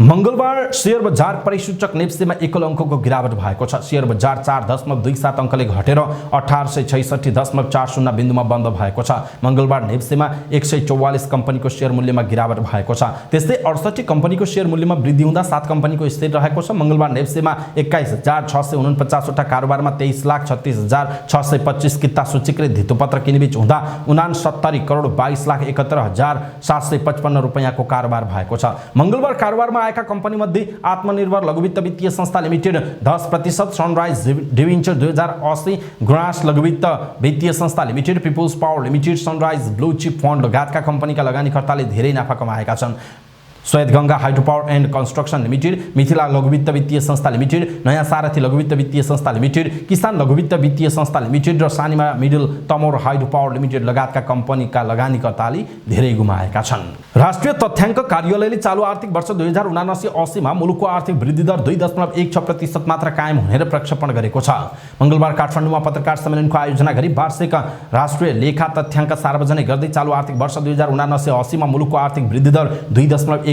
मंगलबार शेयर बजार परिसूचक नेप्सेमा एकल अङ्कको गिरावट भएको छ। शेयर बजार 4.27 अङ्कले घटेर 1866.40 बिन्दुमा बन्द भएको छ। मंगलबार नेप्सेमा 144 कम्पनीको शेयर मूल्यमा गिरावट भएको छ। त्यस्तै 68 कम्पनीको शेयर मूल्यमा वृद्धि हुँदा 7 कम्पनीको स्थिर रहेको छ। मंगलबार नेप्सेमा 21,649 वटा कारोबारमा 23,36,625 किता सूचीकृत धितोपत्र किनबेच हुँदा 69,22,71,755 रुपैयाँको कारोबार भएको छ। मंगलबार कारोबारमा आएका कम्पनी मध्ये आत्मनिर्भर लघुवित्त वित्तीय संस्था लिमिटेड 10%, सनराइज डिवेन्चर 2080, गुणास लघुवित्त वित्तीय संस्था limited, people's power limited, sunrise blue chip fund लगायतका कम्पनीका लगानीकर्ताले धेरै नाफा कमाएका छन्। Shwetganga hydro power and construction limited, Mithila लघुवित्त वित्तीय संस्था लिमिटेड, नयाँ सारथी लघुवित्त वित्तीय संस्था लिमिटेड, किसान लघुवित्त वित्तीय संस्था लिमिटेड र Sanima middle Tamor hydro power limited लगायतका कम्पनीका लगानीकर्ताले धेरै गुमाएका छन्। राष्ट्रिय तथ्याङ्क कार्यालयले चालू आर्थिक वर्ष 2079-80 मा मुलुकको आर्थिक वृद्धि दर 2.16% मात्र कायम हुने र प्रक्षेपण गरेको छ। मंगलबार काठमाडौँमा पत्रकार सम्मेलनको आयोजना गरी वार्षिक राष्ट्रिय लेखा तथ्याङ्क सार्वजनिक गर्दै चालू आर्थिक वर्ष 2079-80 मा मुलुकको आर्थिक वृद्धि दर 2.1%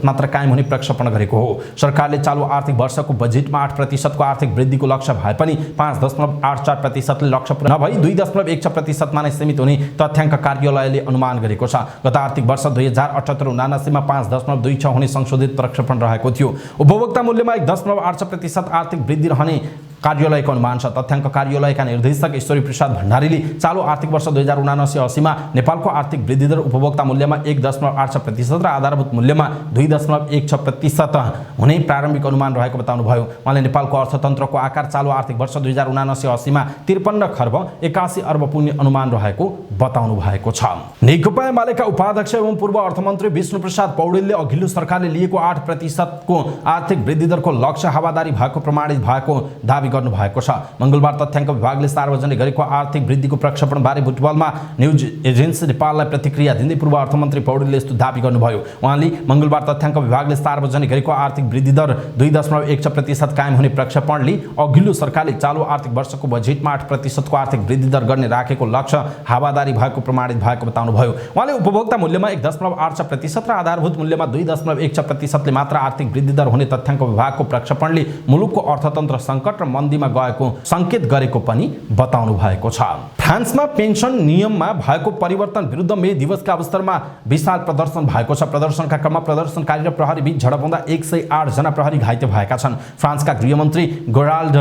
मात्र कायम हुने प्रक्षेपण गरेको हो। सरकारले चालू आर्थिक वर्षको बजेटमा 8% को आर्थिक वृद्धिको लक्ष्य भए पनि 5.84% ले लक्ष्य पूरा नभई 2.1% मा नै सीमित हुने तथ्याङ्क कार्यालयले अनुमान गरेको छ। गत आर्थिक वर्ष 2078-79 मा 5.26 हुने संशोधित प्रक्षेपण रहेको थियो। उपभोक्ता मूल्यमा 1.8% आर्थिक वृद्धि रहने कार्यालयको अनुमान छ। तथ्याङ्क कार्यालयका निर्देशक ईश्वरी प्रसाद भण्डारीले चालू आर्थिक वर्ष 2079-80 मा नेपालको आर्थिक वृद्धि दर उपभोक्ता मूल्यमा 1.8% र आधारभूत मूल्यमा 2.16% हुने प्रारम्भिक अनुमान रहेको बताउनुभयो। उहाँले नेपालको अर्थतन्त्रको आकार चालू आर्थिक वर्ष 2079-80 मा 53 खर्ब 81 अर्ब पुग्ने अनुमान रहेको बताउनु भएको छ। नेकपा एमालेका उपाध्यक्ष एवं पूर्व अर्थमन्त्री विष्णुप्रसाद पौडेलले अघिल्लो सरकारले लिएको 8% को आर्थिक वृद्धि दरको लक्ष्य हावादारी भएको प्रमाणित भएको दावी गर्नुभएको छ। मंगलबार तथ्याङ्क विभागले सार्वजनिक गरेको आर्थिक वृद्धिको प्रक्षेपणबारे बुटबलमा न्युज एजेन्सी नेपाललाई प्रतिक्रिया दिँदै पूर्व अर्थमन्त्री पौडेलले यस्तो दाबी गर्नुभयो। उहाँले मंगलबार तथ्याङ्क विभागले सार्वजनिक गरेको आर्थिक वृद्धि दर 2.1% कायम हुने प्रक्षेपणले अघिल्लो सरकारले चालू आर्थिक वर्षको बजेटमा 8% को आर्थिक वृद्धि दर गर्ने राखेको लक्ष्य हावादारी भएको प्रमाणित भएको बताउनुभयो। उहाँले उपभोक्ता मूल्यमा 1.8% र आधारभूत मूल्यमा 2.1%ले मात्र आर्थिक वृद्धि दर हुने तथ्याङ्क विभागको प्रक्षेपणले मुलुकको अर्थतन्त्र सङ्कट र मन्दीमा गएको सङ्केत गरेको पनि बताउनु भएको छ। फ्रान्समा पेन्सन नियममा भएको परिवर्तन विरुद्ध मे दिवसका अवसरमा विशाल प्रदर्शन भएको छ। प्रदर्शनका क्रममा प्रदर्शनकारी र प्रहरी बीच झडप हुँदा 108 जना प्रहरी घाइते भएका छन्। फ्रान्सका गृहमन्त्री गेराल्ड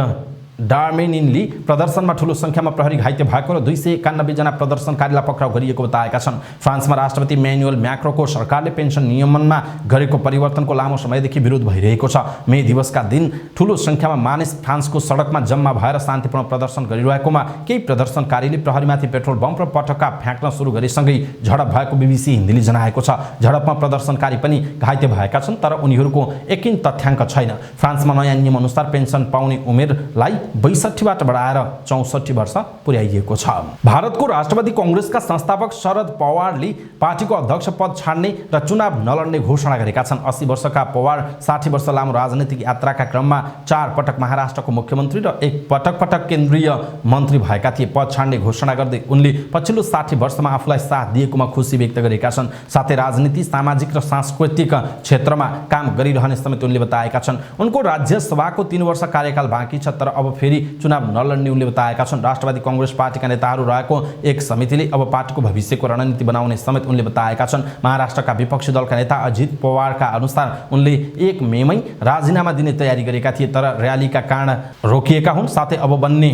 डार्मेनिनले प्रदर्शनमा ठूलो संख्यामा प्रहरी घाइते भएको र 291 जना प्रदर्शनकारीलाई पक्राउ गरिएको बताएका छन्। फ्रान्समा राष्ट्रपति इम्यानुएल म्याक्रोको सरकारले पेन्सन नियमनमा गरेको परिवर्तनको लामो समयदेखि विरोध भइरहेको छ। मे दिवसका दिन ठूलो संख्यामा मानिस फ्रान्सको सडकमा जम्मा भएर शान्तिपूर्ण प्रदर्शन गरिरहेकोमा केही प्रदर्शनकारीले प्रहरीमाथि पेट्रोल बम र पटक्का फ्याँक्न सुरु गरेसँगै झडप भएको बीबीसी हिन्दीले जनाएको छ। झडपमा प्रदर्शनकारी पनि घाइते भएका छन् तर उनीहरूको एकिन तथ्याङ्क छैन। फ्रान्समा नयाँ नियम अनुसार पेन्सन पाउने उमेरलाई 62 बाट बढाएर 64 वर्ष पुर्याइएको छ। भारतको राष्ट्रवादी कांग्रेसका संस्थापक शरद पवारले पार्टीको अध्यक्ष पद छाड्ने र चुनाव नलड्ने घोषणा गरेका छन्। 80 वर्षका पवार 60 वर्ष लामो राजनीतिक यात्राका क्रममा 4 पटक महाराष्ट्रको मुख्यमन्त्री र 1 पटक केन्द्रीय मन्त्री भएका थिए। पद छाड्ने घोषणा गर्दै उनले पछिल्लो 60 वर्षमा आफूलाई साथ दिएकोमा खुसी व्यक्त गरेका छन्। साथै राजनीति, सामाजिक र सांस्कृतिक क्षेत्रमा काम गरिरहने समेत उनले बताएका छन्। उनको राज्यसभाको 3 वर्ष कार्यकाल बाँकी छ तर अब फेरि चुनाव नलड्ने उनले बताएका छन्। राष्ट्रवादी कांग्रेस पार्टीका नेताहरू रहेको एक समितिले अब पार्टीको भविष्यको रणनीति बनाउने समेत उनले बताएका छन्। महाराष्ट्रका विपक्षी दलका नेता अजित पवारका अनुसार उनले 1 मेमै राजीनामा दिने तयारी गरेका थिए तर र्यालीका कारण रोकिएका हुन्। साथै अब बन्ने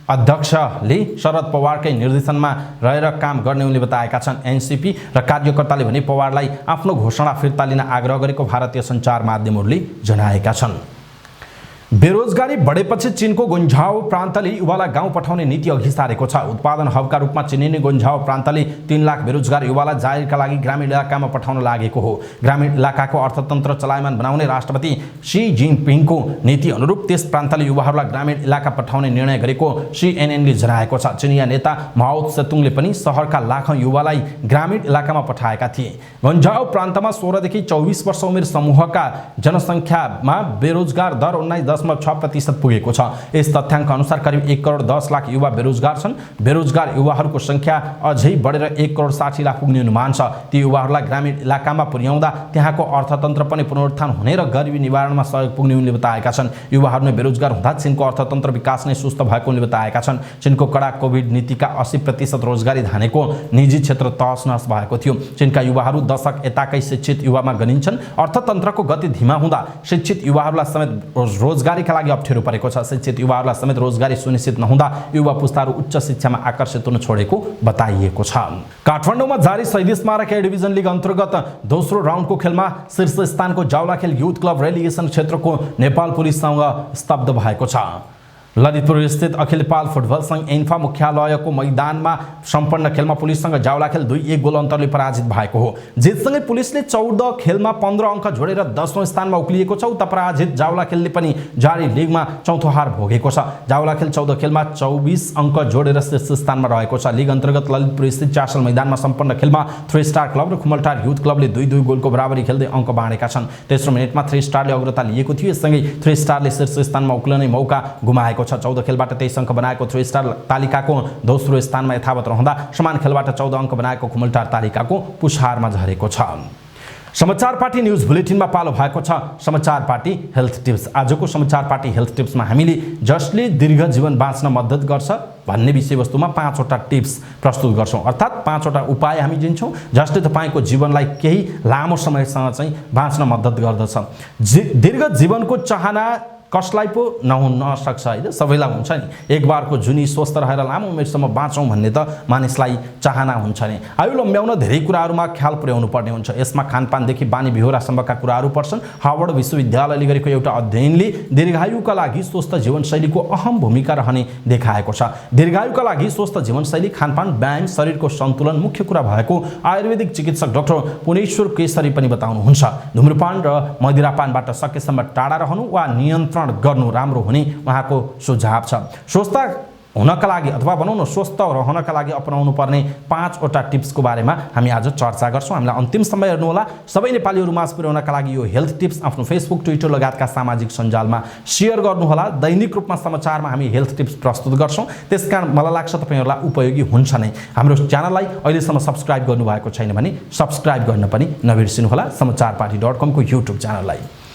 अध्यक्षले शरद पवारकै निर्देशनमा रहेर काम गर्ने उनले बताएका छन्। एनसीपी र कार्यकर्ताले भने पवारलाई आफ्नो घोषणा फिर्ता लिन आग्रह गरेको भारतीय सञ्चार माध्यमहरूले जनाएका छन्। बेरोजगारी बढेपछि चीनको गुन्झाओ प्रान्तले युवालाई गाउँ पठाउने नीति अघि सारेको छ। उत्पादन हबका रूपमा चिनिने गुन्झाओ प्रान्तले 3 लाख बेरोजगार युवालाई जागिरका लागि ग्रामीण इलाकामा पठाउन लागेको हो। ग्रामीण इलाकाको अर्थतन्त्र चलायमान बनाउने राष्ट्रपति सी जिनपिङको नीति अनुरूप त्यस प्रान्तले युवाहरूलाई ग्रामीण इलाका पठाउने निर्णय गरेको सीएनएनले जनाएको छ। चिनिया नेता माओ त्से-तुङले पनि शहरका लाखौं युवालाई ग्रामीण इलाकामा पठाएका थिए। गुन्झाओ प्रान्तमा 16 देखि 24 वर्ष उमेर समूहका जनसङ्ख्यामा बेरोजगार दर 19.6% पुगेको छ। यस तथ्याङ्क अनुसार करिब 1 करोड 10 लाख युवा बेरोजगार छन्। बेरोजगार युवाहरूको संख्या अझै बढेर 1 करोड 60 लाख पुग्ने अनुमान छ। ती युवाहरूलाई ग्रामीण इलाकामा पुर्याउँदा त्यहाँको अर्थतन्त्र पनि पुनरुत्थान हुने र गरिबी निवारणमा सहयोग पुग्ने उनले बताएका छन्। युवाहरू नै बेरोजगार हुँदा चीनको अर्थतन्त्र विकास नै सुस्त भएको उनले बताएका छन्। चीनको कडा कोभिड नीतिका 80% रोजगारी धानेको निजी क्षेत्र तहस-नहस भएको थियो। चीनका युवाहरू दशक यताकै शिक्षित युवामा गनिन्छन्। अर्थतन्त्रको गति धीमा हुँदा शिक्षित युवाहरूलाई समेत रोजगारीका लागि अप्ठ्यारो परेको छ। शिक्षित युवाहरूलाई समेत रोजगारी सुनिश्चित नहुँदा युवा पुस्ताहरू उच्च शिक्षामा आकर्षित हुन छोडेको बताइएको छ। काठमाडौँमा जारी शहीद स्मारक ए डिभिजन लिग अन्तर्गत दोस्रो राउन्डको खेलमा शीर्ष स्थानको जावलाखेल युथ क्लब रेलिगेसन क्षेत्रको नेपाल पुलिससँग स्तब्ध भएको छ। ललितपुर स्थित अखिल नेपाल फुटबल संघ एन्फा मुख्यालयको मैदानमा सम्पन्न खेलमा पुलिससँग जावलाखेल 2-1 गोल अन्तरले पराजित भएको हो। जितसँगै पुलिसले 14 खेलमा 15 अङ्क जोडेर 10औं स्थानमा उक्लिएको छ। उता पराजित जावलाखेलले पनि जारी लिगमा चौथो हार भोगेको छ। जावलाखेल 14 खेलमा 24 अङ्क जोडेर शीर्ष स्थानमा रहेको छ। लिग अन्तर्गत ललितपुर स्थित चासल मैदानमा सम्पन्न खेलमा 3 स्टार क्लब र खुमलटार युथ क्लबले 2-2 गोलको बराबरी खेल्दै अङ्क बाँडेका छन्। तेस्रो मिनेटमा 3 स्टारले अग्रता लिएको थियो। यससँगै 3 स्टारले शीर्ष स्थानमा उक्लने मौका गुमाएको 14 खेलबाट 23 अङ्क बनाएको 3 स्टार तालिकाको दोस्रो स्थानमा यथावत रहँदा समान खेलबाट 14 अङ्क बनाएको खुमलटार तालिकाको पुछारमा झरेको छ। समाचार पार्टी न्यूज बुलेटिनमा पालो भएको छ समाचार पार्टी हेल्थ टिप्स। आजको समाचार पार्टी हेल्थ टिप्समा हामीले जसले दीर्घ जीवन बाँच्न मद्दत गर्छ भन्ने विषयवस्तुमा 5 वटा टिप्स प्रस्तुत गर्छौं। अर्थात् 5 वटा उपाय हामी दिन्छौं जसले तपाईको जीवनलाई केही लामो समयसम्म चाहिँ बाँच्न मद्दत गर्दछ। दीर्घ जीवनको चाहना कसलाई पो नहुन सक्छ हैन, सबैलाई हुन्छ नि। एक बारको जुनी स्वस्थ रहेर लामो उमेरसम्म बाँचौं भन्ने त मानिसलाई चाहना हुन्छ नि। आयु लम्ब्याउन धेरै कुराहरुमा ख्याल पुर्याउनु पर्ने हुन्छ। यसमा खानपानदेखि बानी बेहोरासम्मका कुराहरू पर्छन्। हार्वर्ड विश्वविद्यालयले गरेको एउटा अध्ययनले दीर्घायुका लागि स्वस्थ जीवनशैलीको अहम भूमिका रहने देखाएको छ। दीर्घायुका लागि स्वस्थ जीवनशैली, खानपान, व्यायाम, शरीरको सन्तुलन मुख्य कुरा भएको आयुर्वेदिक चिकित्सक डाक्टर पुनेश्वर केसरी पनि बताउनुहुन्छ। धूम्रपान र मदिरापानबाट सकेसम्म टाढा रहनु वा नियन्त्रण अनुसरण गर्नु राम्रो हुने उहाँको सुझाव छ। स्वस्थ हुनका लागि अथवा भनौँ न स्वस्थ रहनका लागि अपनाउनु पर्ने 5 वटा टिप्सको बारेमा हामी आज चर्चा गर्छौँ। हामीलाई अन्तिम समय हेर्नुहोला। सबै नेपालीहरू माझ पुर्याउनका लागि यो हेल्थ टिप्स आफ्नो फेसबुक, ट्विटर लगायतका सामाजिक सञ्जालमा सेयर गर्नुहोला। दैनिक रूपमा समाचारमा हामी हेल्थ टिप्स प्रस्तुत गर्छौँ, त्यसकारण मलाई लाग्छ तपाईहरुलाई उपयोगी हुन्छ नै। हाम्रो च्यानललाई अहिलेसम्म सब्स्क्राइब गर्नुभएको छैन भने सब्स्क्राइब गर्न पनि नबिर्सिनुहोला, समाचारपाटी.com को युट्युब च्यानललाई।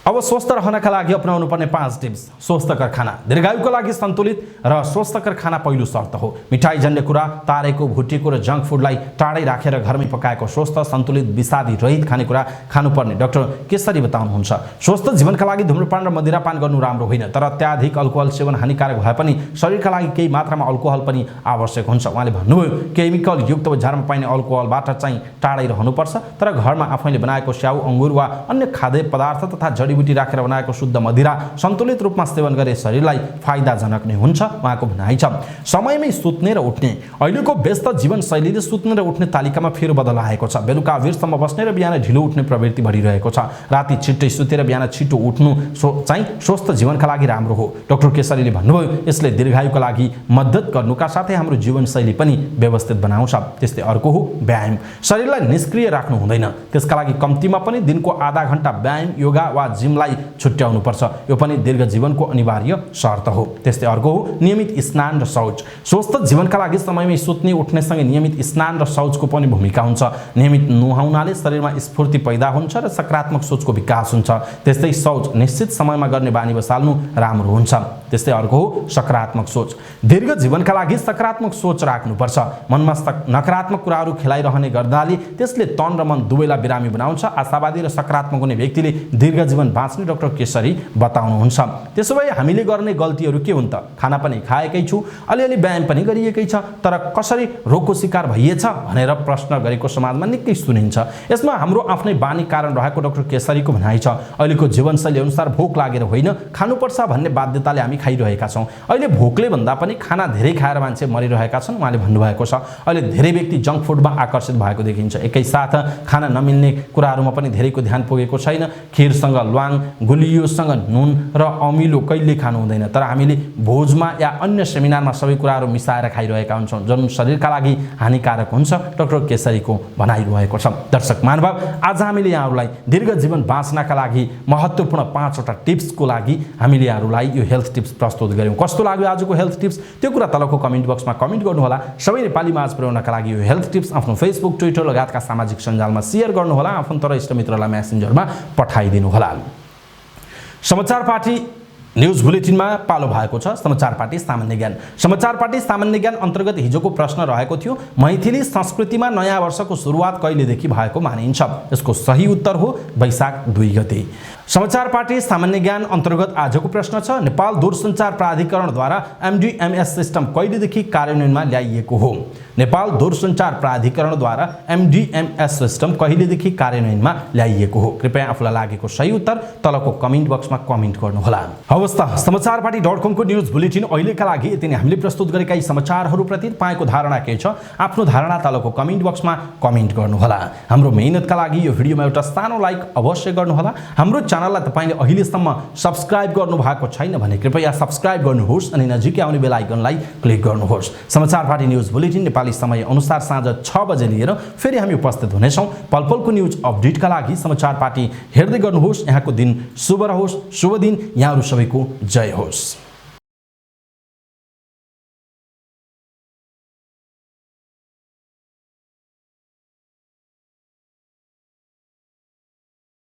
अब स्वस्थ रहनका लागि अपनाउनु पर्ने 5 टिप्स। स्वस्थकर खाना। दीर्घायुको लागि सन्तुलित र स्वस्थकर खाना पहिलो शर्त हो। मिठाईजन्य कुरा, तारेको, भुटेको र जङ्क फुडलाई टाढै राखेर घरमै पकाएको स्वस्थ, सन्तुलित, विषादी रहित खानेकुरा खानुपर्ने डाक्टर केसरी बताउनुहुन्छ। स्वस्थ जीवनका लागि धूम्रपान र मदिरापान गर्नु राम्रो होइन, तर अत्याधिक अल्कोहल सेवन हानिकारक भए पनि शरीरका लागि केही मात्रामा अल्कोहल पनि आवश्यक हुन्छ। उहाँले भन्नुभयो, केमिकल युक्त बजारमा पाइने अल्कोहलबाट चाहिँ टाढै रहनुपर्छ, तर घरमा आफैले बनाएको स्याउ, अंगुर वा अन्य खाद्य पदार्थ तथा जडीबुटी राखेर बनाएको शुद्ध मदिरा सन्तुलित रूपमा सेवन गरे शरीरलाई फाइदाजनक नै हुन्छ उहाँको भनाइ छ। समयमै सुत्ने र उठ्ने। अहिलेको व्यस्त जीवनशैलीले सुत्ने र उठ्ने तालिकामा फेरबदल आएको छ। बेलुका अबेरसम्म बस्ने र बिहान ढिलो उठ्ने प्रवृत्ति बढिरहेको छ। राति छिट्टै सुतेर बिहान छिटो उठ्नु चाहिँ स्वस्थ जीवनका लागि राम्रो हो। डाक्टर केसरीले भन्नुभयो, यसले दीर्घायुका लागि मद्दत गर्नुका साथै हाम्रो जीवनशैली पनि व्यवस्थित बनाउँछ। त्यस्तै अर्को हो व्यायाम। शरीरलाई निष्क्रिय राख्नु हुँदैन, त्यसका लागि कम्तीमा पनि दिनको आधा घण्टा व्यायाम, योगा वा जिमलाई छुट्याउनु पर्छ। यो पनि दीर्घ जीवनको अनिवार्य शर्त हो। त्यस्तै अर्को हो नियमित स्नान र शौच। स्वस्थ जीवनका लागि समयमै सुत्ने, उठ्नेसँगै नियमित स्नान र शौचको पनि भूमिका हुन्छ। नियमित नुहाउनाले शरीरमा स्फूर्ति पैदा हुन्छ र सकारात्मक सोचको विकास हुन्छ। त्यस्तै शौच निश्चित समयमा गर्ने बानी बसाल्नु राम्रो हुन्छ। त्यस्तै अर्को हो सकारात्मक सोच। दीर्घ जीवनका लागि सकारात्मक सोच राख्नुपर्छ। मनमा नकारात्मक कुराहरू खेलाइरहने गर्दाले त्यसले तन र मन दुवैलाई बिरामी बनाउँछ। आशावादी र सकारात्मक हुने व्यक्तिले दीर्घ जीवन बाँच्ने डाक्टर केसरी बताउनुहुन्छ। त्यसो भए हामीले गर्ने गल्तीहरू के हुन् त? खाना पनि खाएकै छु, अलिअलि व्यायाम पनि गरिएकै छ, तर कसरी रोगको शिकार भइएछ भनेर प्रश्न गरेको समाजमा निकै सुनिन्छ। यसमा हाम्रो आफ्नै बानी कारण रहेको डाक्टर केसरीको भनाइ छ। अहिलेको जीवनशैली अनुसार भोक लागेर होइन, खानुपर्छ भन्ने बाध्यताले हामी खाइरहेका छौँ। अहिले भोकले भन्दा पनि खाना धेरै खाएर मान्छे मरिरहेका छन् उहाँले भन्नुभएको छ। अहिले धेरै व्यक्ति जङ्क फुडमा आकर्षित भएको देखिन्छ। एकैसाथ खाना नमिल्ने कुराहरूमा पनि धेरैको ध्यान पुगेको छैन। खिरसँग ल्वाङ, गुलियोसँग नुन र अमिलो कहिले खानु हुँदैन, तर हामीले भोजमा या अन्य सेमिनारमा सबै कुराहरू मिसाएर खाइरहेका हुन्छौँ, जुन शरीरका लागि हानिकारक हुन्छ। डाक्टर केसरीको भनाइरहेको छ। दर्शक महानुभाव, आज हामीले यहाँहरूलाई दीर्घ जीवन बाँच्नका लागि महत्त्वपूर्ण 5 वटा टिप्सको लागि हामीले यहाँहरूलाई यो हेल्थ टिप्स प्रस्तुत गर्यौँ। कस्तो लाग्यो आजको हेल्थ टिप्स त्यो कुरा तलको कमेन्ट बक्समा कमेन्ट गर्नुहोला। सबै नेपाली माझ पुर्याउनका लागि यो हेल्थ टिप्स आफ्नो फेसबुक, ट्विटर लगायतका सामाजिक सञ्जालमा सेयर गर्नुहोला। आफन्त र इष्टमित्रलाई मेसेन्जरमा पठाइदिनुहोला। समाचार पार्टी न्यूज बुलेटिनमा पालो भएको छ समाचार पार्टी सामान्य ज्ञान। समाचार पार्टी सामान्य ज्ञान अन्तर्गत हिजोको प्रश्न रहेको थियो, मैथिली संस्कृतिमा नयाँ वर्षको सुरुवात कहिलेदेखि भएको मानिन्छ? यसको सही उत्तर हो वैशाख 2 गते। समाचार पार्टी सामान्य ज्ञान अन्तर्गत आजको प्रश्न छ, नेपाल दूरसञ्चार प्राधिकरणद्वारा एमडीएमएस सिस्टम कहिलेदेखि कार्यान्वयनमा ल्याइएको हो? नेपाल दूरसञ्चार प्राधिकरणद्वारा एमडीएमएस सिस्टम कहिलेदेखि कार्यान्वयनमा ल्याइएको हो? कृपया आफूलाई लागेको सही उत्तर तलको कमेन्ट बक्समा कमेन्ट गर्नुहोला। हवस् त, समाचारपाटी.com को न्यूज बुलेटिन अहिलेका लागि यति नै। हामीले प्रस्तुत गरेका यी समाचारहरूप्रति तपाईँको धारणा के छ? आफ्नो धारणा तलको कमेन्ट बक्समा कमेन्ट गर्नुहोला। हाम्रो मेहनतका लागि यो भिडियोमा एउटा सानो लाइक अवश्य गर्नुहोला। हाम्रो च्यानललाई तपाईले अहिलेसम्म सब्स्क्राइब गर्नुभएको छैन भने कृपया सब्स्क्राइब गर्नुहोस् अनि नजिकै आउने बेल आइकनलाई क्लिक गर्नुहोस्। समाचार पार्टी न्यूज बुलेटिन नेपाली समय अनुसार साँझ 6 बजे लिएर फेरि हामी उपस्थित हुनेछौँ। पलपलको न्यूज अपडेटका लागि समाचार पार्टी हेर्दै गर्नुहोस्। यहाँको दिन शुभ रहोस्। शुभ दिन। यहाँहरू सबैको जय होस्।